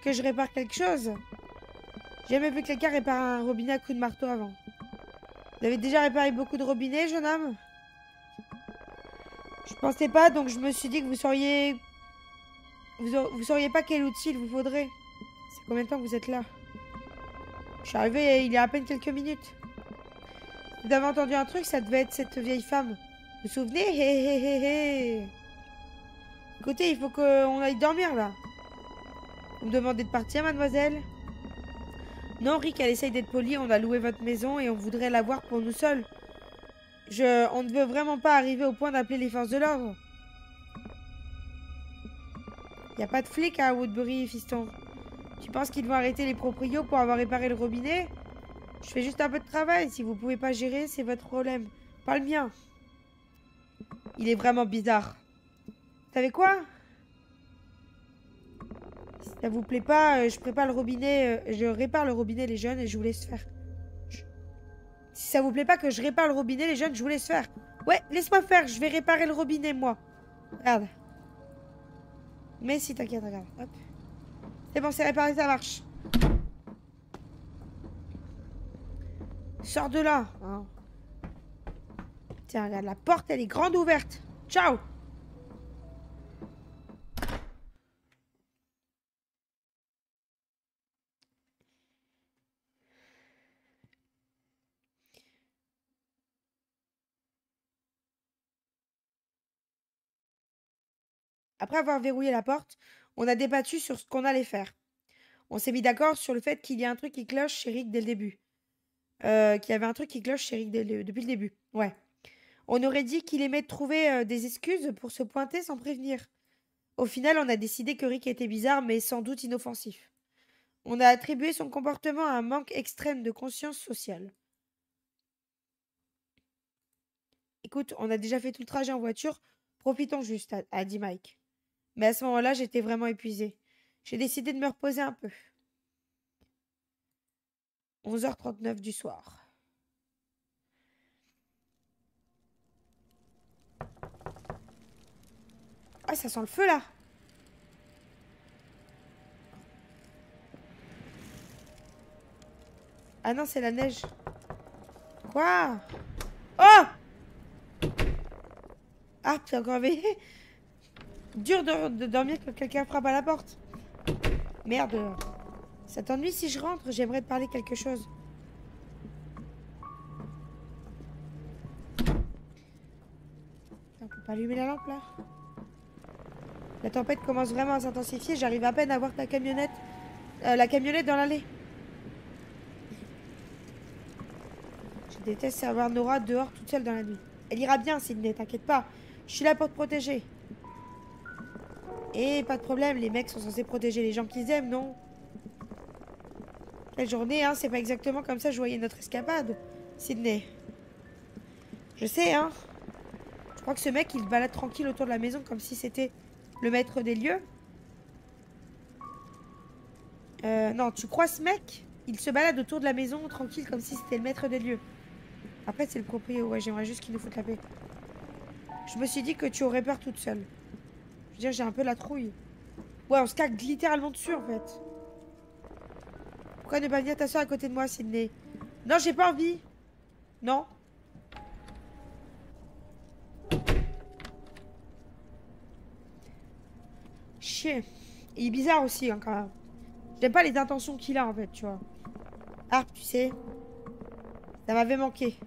que je répare quelque chose. J'ai jamais vu quelqu'un réparer un robinet à coup de marteau avant. Vous avez déjà réparé beaucoup de robinets, jeune homme? Je pensais pas, donc je me suis dit que vous sauriez... Vous sauriez pas quel outil il vous faudrait. C'est combien de temps que vous êtes là? Je suis arrivée il y a à peine quelques minutes. Vous avez entendu un truc, ça devait être cette vieille femme. Vous vous souvenez? Hé hé hé hé. Écoutez, il faut qu'on aille dormir là. Vous me demandez de partir, mademoiselle? Non, Rick, elle essaye d'être polie. On a loué votre maison et on voudrait la voir pour nous seuls. On ne veut vraiment pas arriver au point d'appeler les forces de l'ordre. Y a pas de flics à Woodbury, fiston. Tu penses qu'ils vont arrêter les proprios pour avoir réparé le robinet? Je fais juste un peu de travail. Si vous pouvez pas gérer, c'est votre problème. Pas le mien. Il est vraiment bizarre. Vous savez quoi? Si ça vous plaît pas, je prépare le robinet. Je répare le robinet, les jeunes, et je vous laisse faire. Si ça vous plaît pas que je répare le robinet, les jeunes, je vous laisse faire. Ouais, laisse-moi faire. Je vais réparer le robinet, moi. Regarde. Mais si, t'inquiète, regarde. Hop. C'est bon, c'est réparé, ça marche. Sors de là. Hein. Tiens, regarde, la porte, elle est grande ouverte. Ciao. Après avoir verrouillé la porte, on a débattu sur ce qu'on allait faire. On s'est mis d'accord sur le fait qu'il y a un truc qui cloche chez Rick dès le début. Qu'il y avait un truc qui cloche chez Rick depuis le début. Ouais. On aurait dit qu'il aimait trouver des excuses pour se pointer sans prévenir. Au final, on a décidé que Rick était bizarre, mais sans doute inoffensif. On a attribué son comportement à un manque extrême de conscience sociale. Écoute, on a déjà fait tout le trajet en voiture, profitons juste, a dit Mike. Mais à ce moment-là, j'étais vraiment épuisée. J'ai décidé de me reposer un peu. 11h39 du soir. Ah, ça sent le feu, là! Ah non, c'est la neige. Quoi? Oh! Ah, t'es encore réveillé? Dur de dormir quand quelqu'un frappe à la porte. Merde. Ça t'ennuie si je rentre? J'aimerais te parler quelque chose. On peut pas allumer la lampe, là? La tempête commence vraiment à s'intensifier. J'arrive à peine à voir ta camionnette. La camionnette dans l'allée. Je déteste savoir Nora dehors toute seule dans la nuit. Elle ira bien, Sydney, t'inquiète pas. Je suis là pour te protéger. Et pas de problème, les mecs sont censés protéger les gens qu'ils aiment, non? Quelle journée, hein? C'est pas exactement comme ça que je voyais notre escapade, Sydney. Je sais, hein? Je crois que ce mec, il se balade tranquille autour de la maison comme si c'était le maître des lieux. Non, tu crois ce mec? Il se balade autour de la maison tranquille comme si c'était le maître des lieux. Après, c'est le proprio. Ouais, j'aimerais juste qu'il nous foute la paix. Je me suis dit que tu aurais peur toute seule. Je veux dire, j'ai un peu la trouille. Ouais, on se cague littéralement dessus, en fait. Pourquoi ne pas venir t'asseoir à côté de moi, Sydney? Non, j'ai pas envie. Non. Chier. Il est bizarre aussi, hein, quand même. J'aime pas les intentions qu'il a, en fait, tu vois. Ah, tu sais, ça m'avait manqué.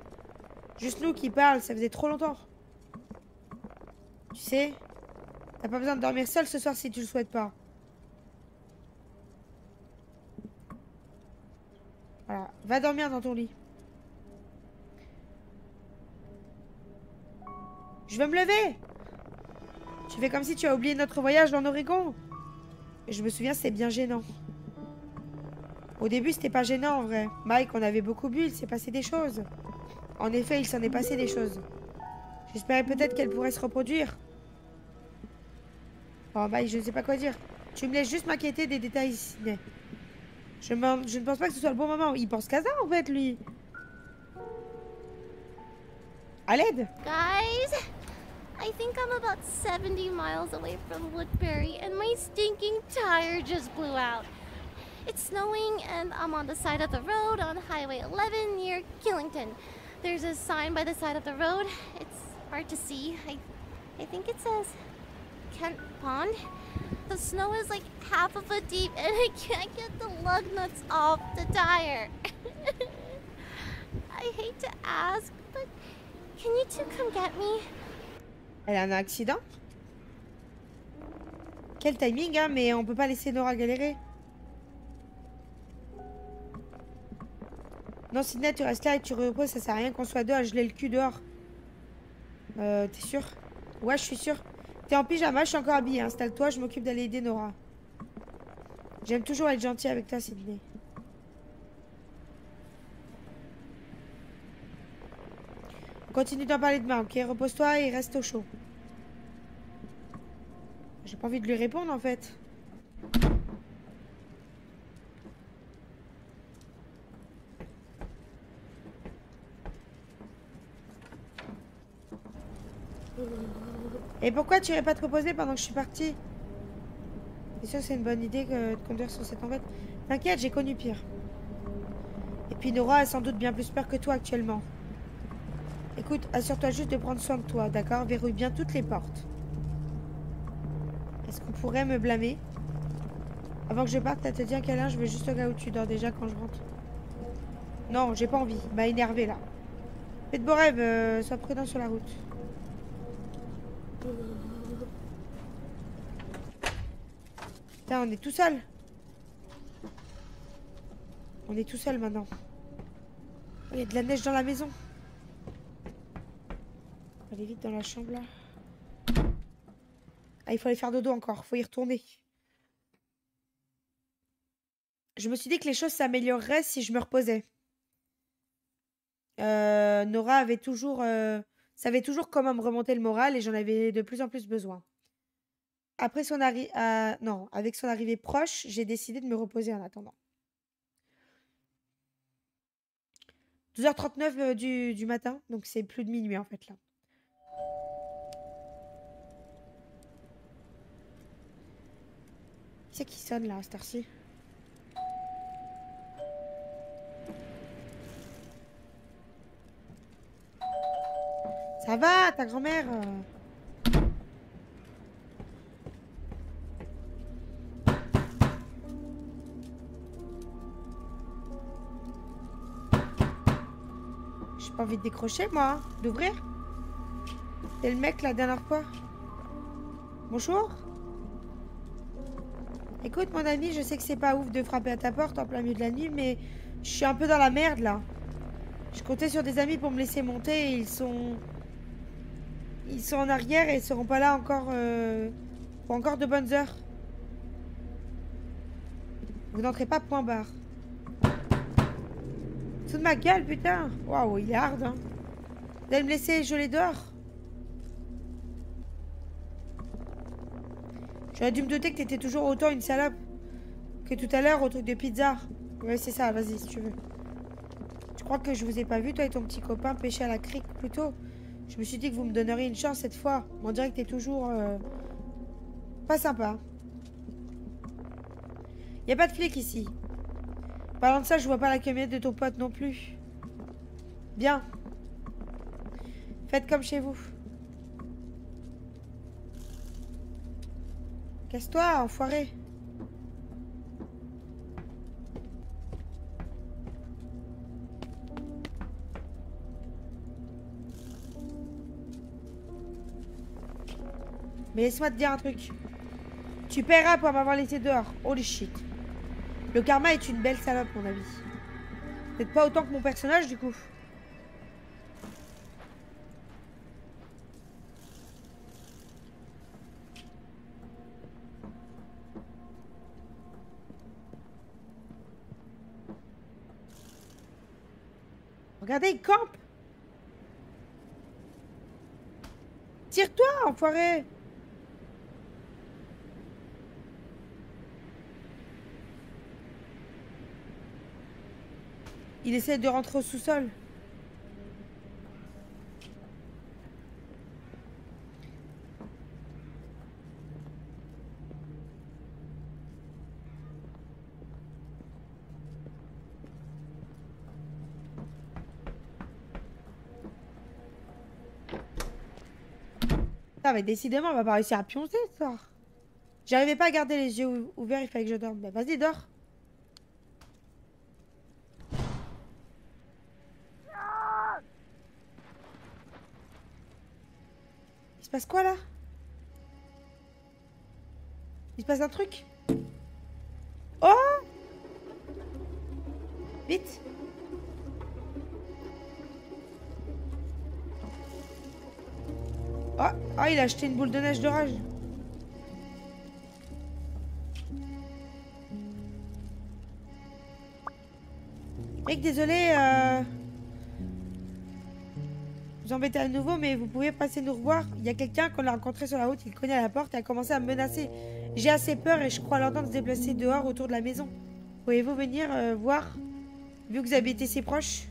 Juste nous qui parlent, ça faisait trop longtemps. Tu sais, t'as pas besoin de dormir seul ce soir si tu le souhaites pas. Voilà, va dormir dans ton lit. Je vais me lever. Tu fais comme si tu as oublié notre voyage en Oregon. Et je me souviens, c'était bien gênant. Au début, c'était pas gênant en vrai. Mike, on avait beaucoup bu, il s'est passé des choses. En effet, il s'en est passé des choses. J'espérais peut-être qu'elle pourrait se reproduire. Oh, Mike, je ne sais pas quoi dire. Tu me laisses juste m'inquiéter des détails, Sydney. Je ne pense pas que ce soit le bon moment. Il pense qu'à ça, en fait, lui. À l'aide. Guys, I think I'm about 70 miles away from Woodbury and my stinking tire just blew out. It's snowing and I'm on the side of the road on Highway 11 near Killington. There's a sign by the side of the road. It's hard to see. I think it says Kent Pond. The snow is like half a foot deep and I can't get the lug nuts off the tire. I hate to ask, but can you two come get me? Elle a un accident? Quel timing, hein, mais on peut pas laisser Nora galérer. Non, Sydney, tu restes là et tu reposes, ça sert à rien qu'on soit deux à geler le cul dehors. T'es sûr? Ouais, je suis sûre. T'es en pyjama, je suis encore habillée. Installe-toi, je m'occupe d'aller aider Nora. J'aime toujours être gentille avec toi, Sydney. On continue d'en parler demain, ok? Repose-toi et reste au chaud. J'ai pas envie de lui répondre, en fait. Et pourquoi tu irais pas te reposer pendant que je suis partie? C'est sûr que c'est une bonne idée de conduire sur cette tempête. T'inquiète, j'ai connu pire. Et puis Nora a sans doute bien plus peur que toi actuellement. Écoute, assure-toi juste de prendre soin de toi, d'accord? Verrouille bien toutes les portes. Est-ce qu'on pourrait me blâmer? Avant que je parte, t'as te dire câlin, je veux juste au cas où tu dors déjà quand je rentre. Non, j'ai pas envie. Il m'a énervé là. Fais de beaux rêves, sois prudent sur la route. Putain, on est tout seul. On est tout seul maintenant. Il y a de la neige dans la maison. On va aller vite dans la chambre là. Ah, il faut aller faire dodo encore. Faut y retourner. Je me suis dit que les choses s'amélioreraient si je me reposais. Nora avait toujours, savait toujours comment me remonter le moral et j'en avais de plus en plus besoin. Après son non, avec son arrivée proche, j'ai décidé de me reposer en attendant. 12h39 du matin, donc c'est plus de minuit en fait là. Qui c'est qui sonne là à cette heure-ci? Ça va, ta grand-mère J'ai pas envie de décrocher, moi, hein, d'ouvrir. T'es le mec la dernière fois. Bonjour. Écoute, mon ami, je sais que c'est pas ouf de frapper à ta porte en plein milieu de la nuit, mais je suis un peu dans la merde là. Je comptais sur des amis pour me laisser monter et ils sont en arrière et ils seront pas là encore pour encore de bonnes heures. Vous n'entrez pas, point barre. Sous de ma gueule, putain. Waouh, il est hard, hein. Vous allez me laisser geler dehors? J'aurais dû me douter que t'étais toujours autant une salope que tout à l'heure au truc de pizza. Ouais, c'est ça, vas-y, si tu veux. Je crois que je vous ai pas vu, toi et ton petit copain, pêcher à la crique plus tôt. Je me suis dit que vous me donneriez une chance cette fois. On dirait que t'es toujours... pas sympa. Y a pas de flic ici. Parlant de ça, je vois pas la camionnette de ton pote non plus. Bien. Faites comme chez vous. Casse-toi, enfoiré. Mais laisse-moi te dire un truc. Tu paieras pour m'avoir laissé dehors. Holy shit. Le karma est une belle salope, mon avis. Peut-être pas autant que mon personnage, du coup. Regardez, il campe. Tire-toi, enfoiré. Il essaie de rentrer au sous-sol. Ah mais décidément, on va pas réussir à pioncer ce soir. J'arrivais pas à garder les yeux ouverts, il fallait que je dorme. Bah vas-y, dors. Il se passe quoi là? Il se passe un truc? Oh! Vite! Oh! Oh, il a acheté une boule de neige d'orage. Mec, désolé, vous embêtez à nouveau, mais vous pouvez passer nous revoir. Il y a quelqu'un qu'on a rencontré sur la route, il cognait à la porte et a commencé à me menacer. J'ai assez peur et je crois l'entendre se déplacer dehors autour de la maison. Pouvez-vous venir voir, vu que vous habitez si proche?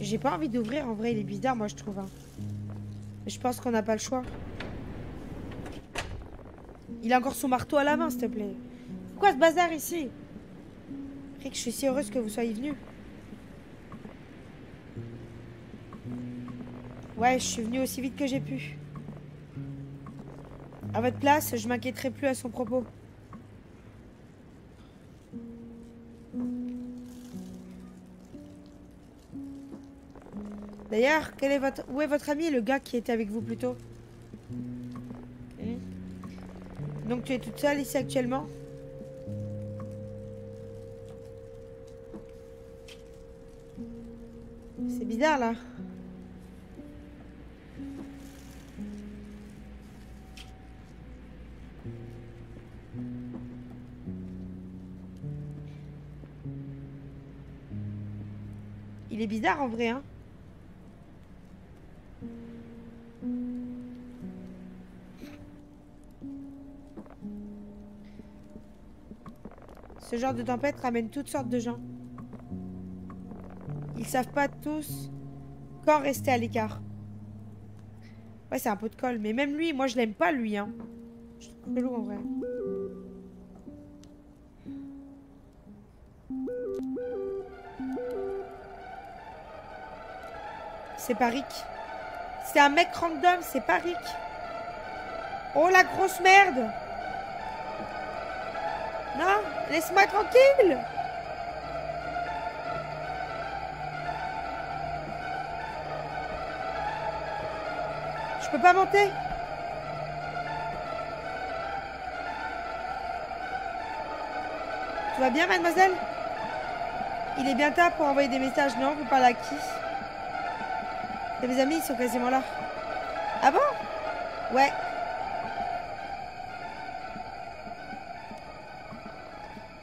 J'ai pas envie d'ouvrir, en vrai, il est bizarre, moi, je trouve. Hein. Mais je pense qu'on n'a pas le choix. Il a encore son marteau à la main, s'il te plaît. Pourquoi ce bazar ici? Rick, je suis si heureuse que vous soyez venu. Ouais, je suis venue aussi vite que j'ai pu. À votre place, je m'inquiéterai plus à son propos. D'ailleurs, où est votre ami, le gars qui était avec vous plus tôt? Donc tu es toute seule ici actuellement? C'est bizarre là. Il est bizarre en vrai, hein. Ce genre de tempête ramène toutes sortes de gens. Ils savent pas tous quand rester à l'écart. Ouais, c'est un pot de colle. Mais même lui, moi je l'aime pas lui, hein. Je trouve chelou en vrai. C'est pas Rick. C'est un mec random, c'est pas Rick. Oh la grosse merde! Non, laisse-moi tranquille! Je peux pas monter? Tout va bien, mademoiselle? Il est bien tard pour envoyer des messages, non? Vous parlez à qui? Et mes amis, ils sont quasiment là. Ah bon? Ouais.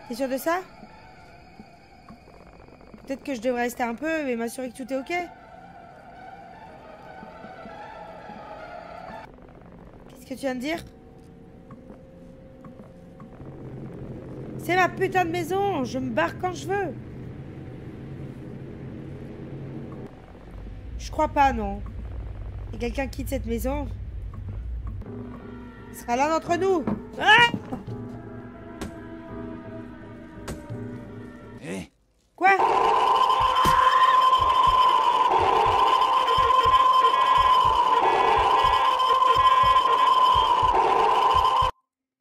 T'es sûr de ça? Peut-être que je devrais rester un peu et m'assurer que tout est ok. Qu'est-ce que tu viens de dire? C'est ma putain de maison. Je me barre quand je veux. Je crois pas, non. Et quelqu'un quitte cette maison, ce sera l'un d'entre nous. Ah! Eh? Quoi?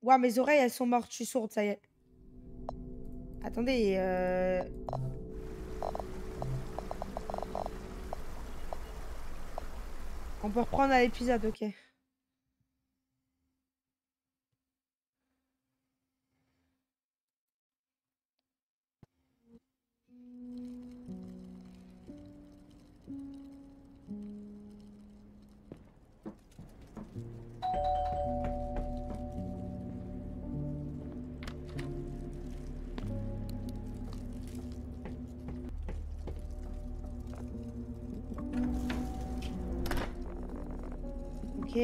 Ouah, mes oreilles, elles sont mortes. Je suis sourde, ça y est. Attendez, on peut reprendre à l'épisode, ok. Ok.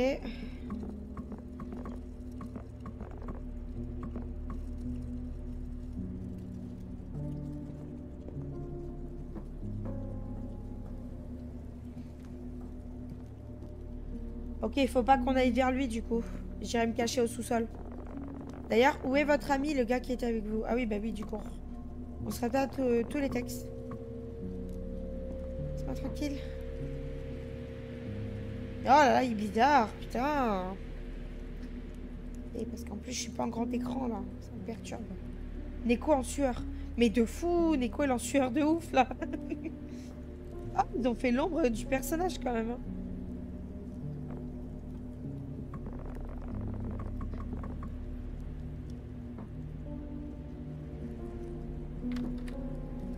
Ok, il faut pas qu'on aille vers lui du coup. J'irai me cacher au sous-sol. D'ailleurs, où est votre ami, le gars qui était avec vous? Ah oui, bah oui, du coup. On se répète tous les textes. C'est pas tranquille. Oh là là, il est bizarre, putain. Et parce qu'en plus, je suis pas en grand écran là. Ça me perturbe. Neko en sueur. Mais de fou, Neko elle est en sueur de ouf là. Ah, ils ont fait l'ombre du personnage quand même. Hein.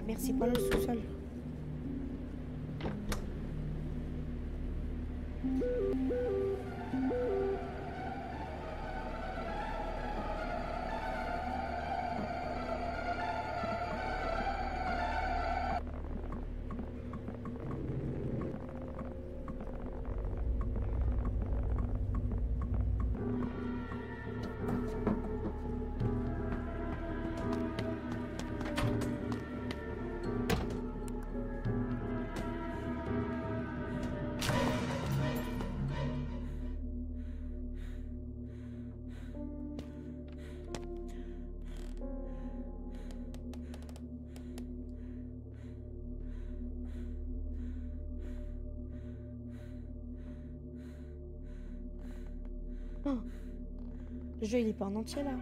Merci pour le sous-sol. Le jeu, il est pas en entier, là.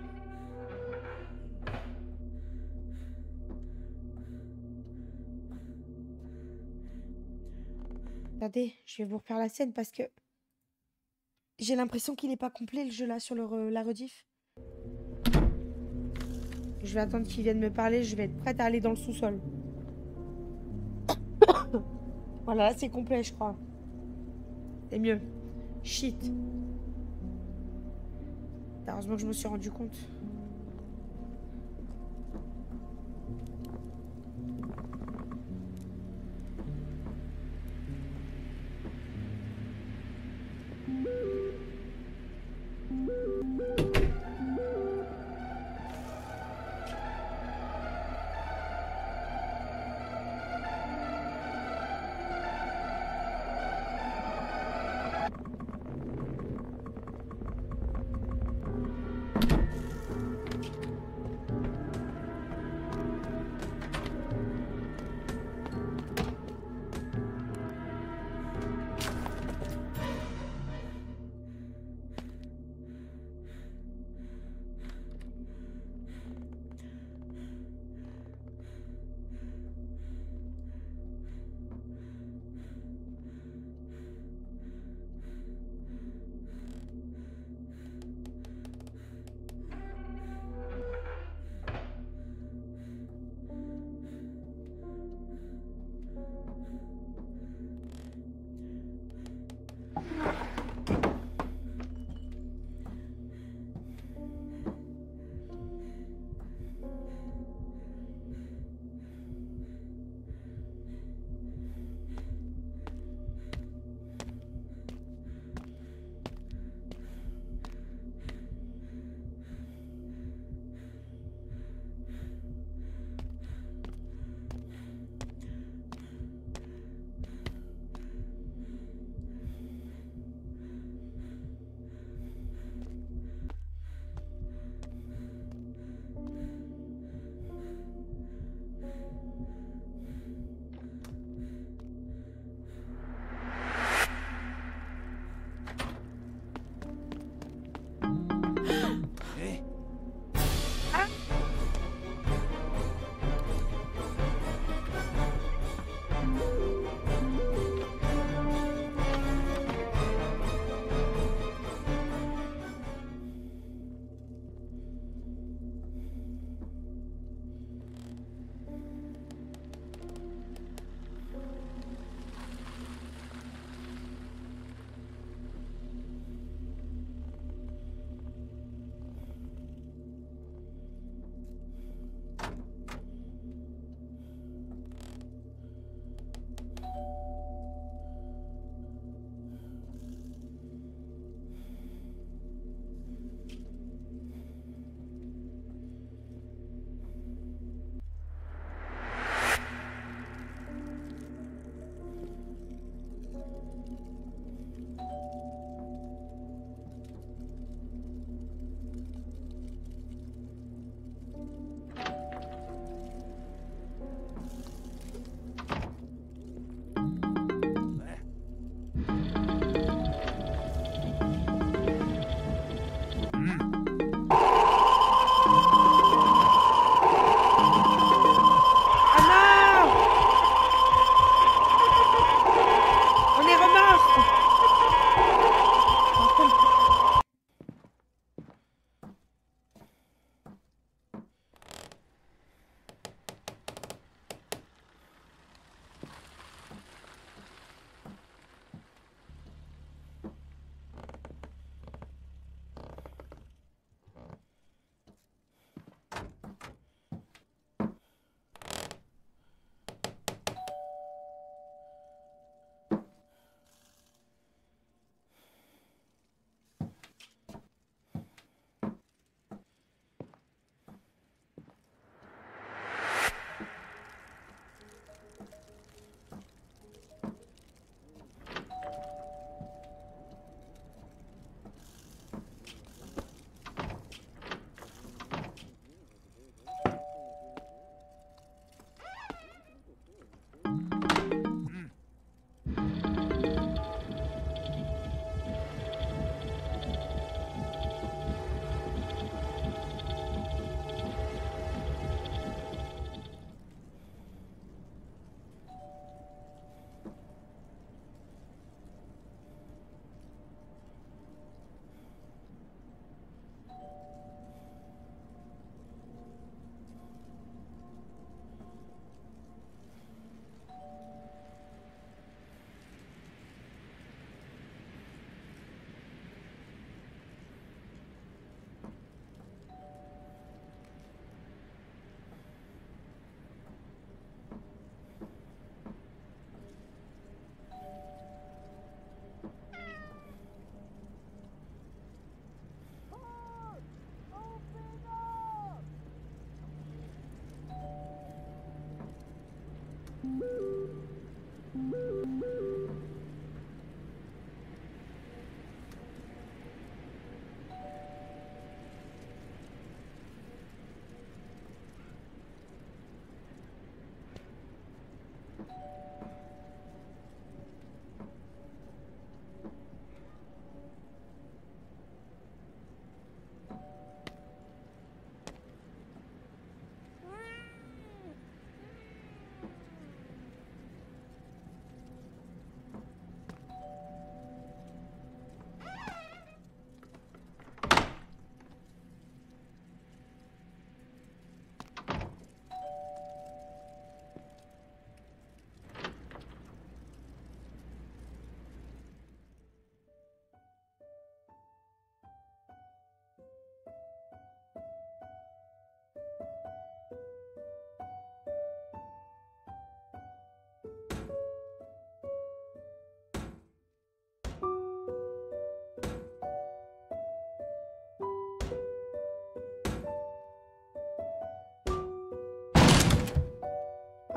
Attendez, je vais vous refaire la scène parce que j'ai l'impression qu'il est pas complet le jeu là sur la rediff. Je vais attendre qu'il vienne me parler, je vais être prête à aller dans le sous-sol. Voilà, là c'est complet je crois. C'est mieux. Shit. Heureusement que je me suis rendu compte.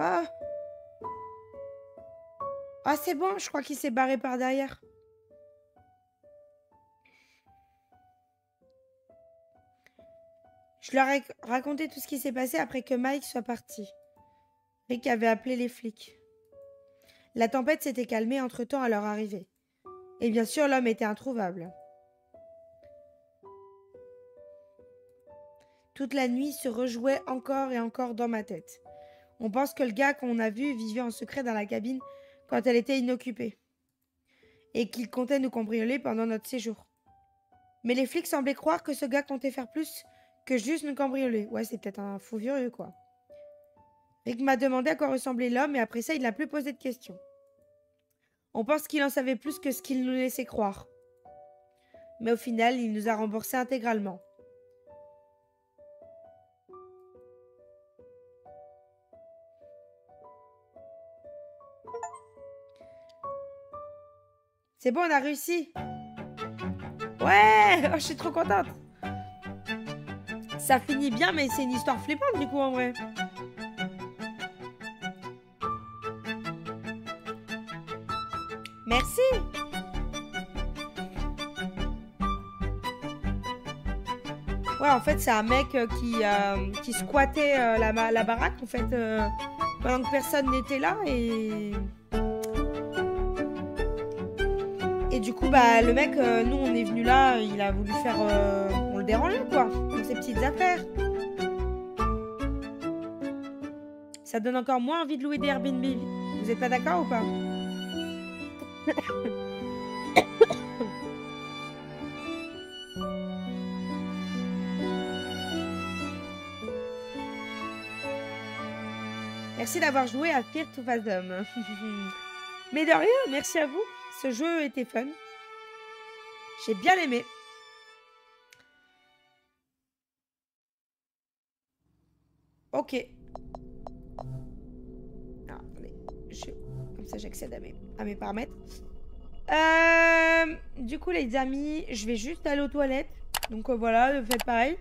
Ah. Ah, c'est bon, je crois qu'il s'est barré par derrière. Je leur ai raconté tout ce qui s'est passé après que Mike soit parti. Rick avait appelé les flics. La tempête s'était calmée entre-temps à leur arrivée. Et bien sûr, l'homme était introuvable. Toute la nuit se rejouait encore et encore dans ma tête. On pense que le gars qu'on a vu vivait en secret dans la cabine quand elle était inoccupée. Et qu'il comptait nous cambrioler pendant notre séjour. Mais les flics semblaient croire que ce gars comptait faire plus que juste nous cambrioler. Ouais, c'est peut-être un fou furieux, quoi. Rick m'a demandé à quoi ressemblait l'homme et après ça, il n'a plus posé de questions. On pense qu'il en savait plus que ce qu'il nous laissait croire. Mais au final, il nous a remboursé intégralement. C'est bon, on a réussi. Ouais, oh, je suis trop contente. Ça finit bien, mais c'est une histoire flippante du coup en vrai. Merci. Ouais, en fait, c'est un mec qui squattait la baraque en fait pendant que personne n'était là et du coup, bah, le mec, nous, on est venu là, il a voulu faire... on le dérangeait, quoi, dans ses petites affaires. Ça donne encore moins envie de louer des Airbnb. Vous êtes pas d'accord ou pas? Merci d'avoir joué à Fear to Fathom. Mais de rien, merci à vous. Ce jeu était fun. J'ai bien aimé. Ok. Alors, attendez. Comme ça, j'accède à mes paramètres. Du coup, les amis, je vais juste aller aux toilettes. Donc voilà, faites pareil.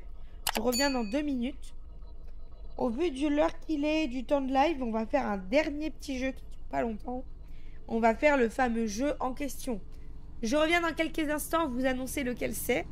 Je reviens dans 2 minutes. Au vu de l'heure qu'il est, du temps de live, on va faire un dernier petit jeu qui ne dure pas longtemps. On va faire le fameux jeu en question. Je reviens dans quelques instants vous annoncer lequel c'est.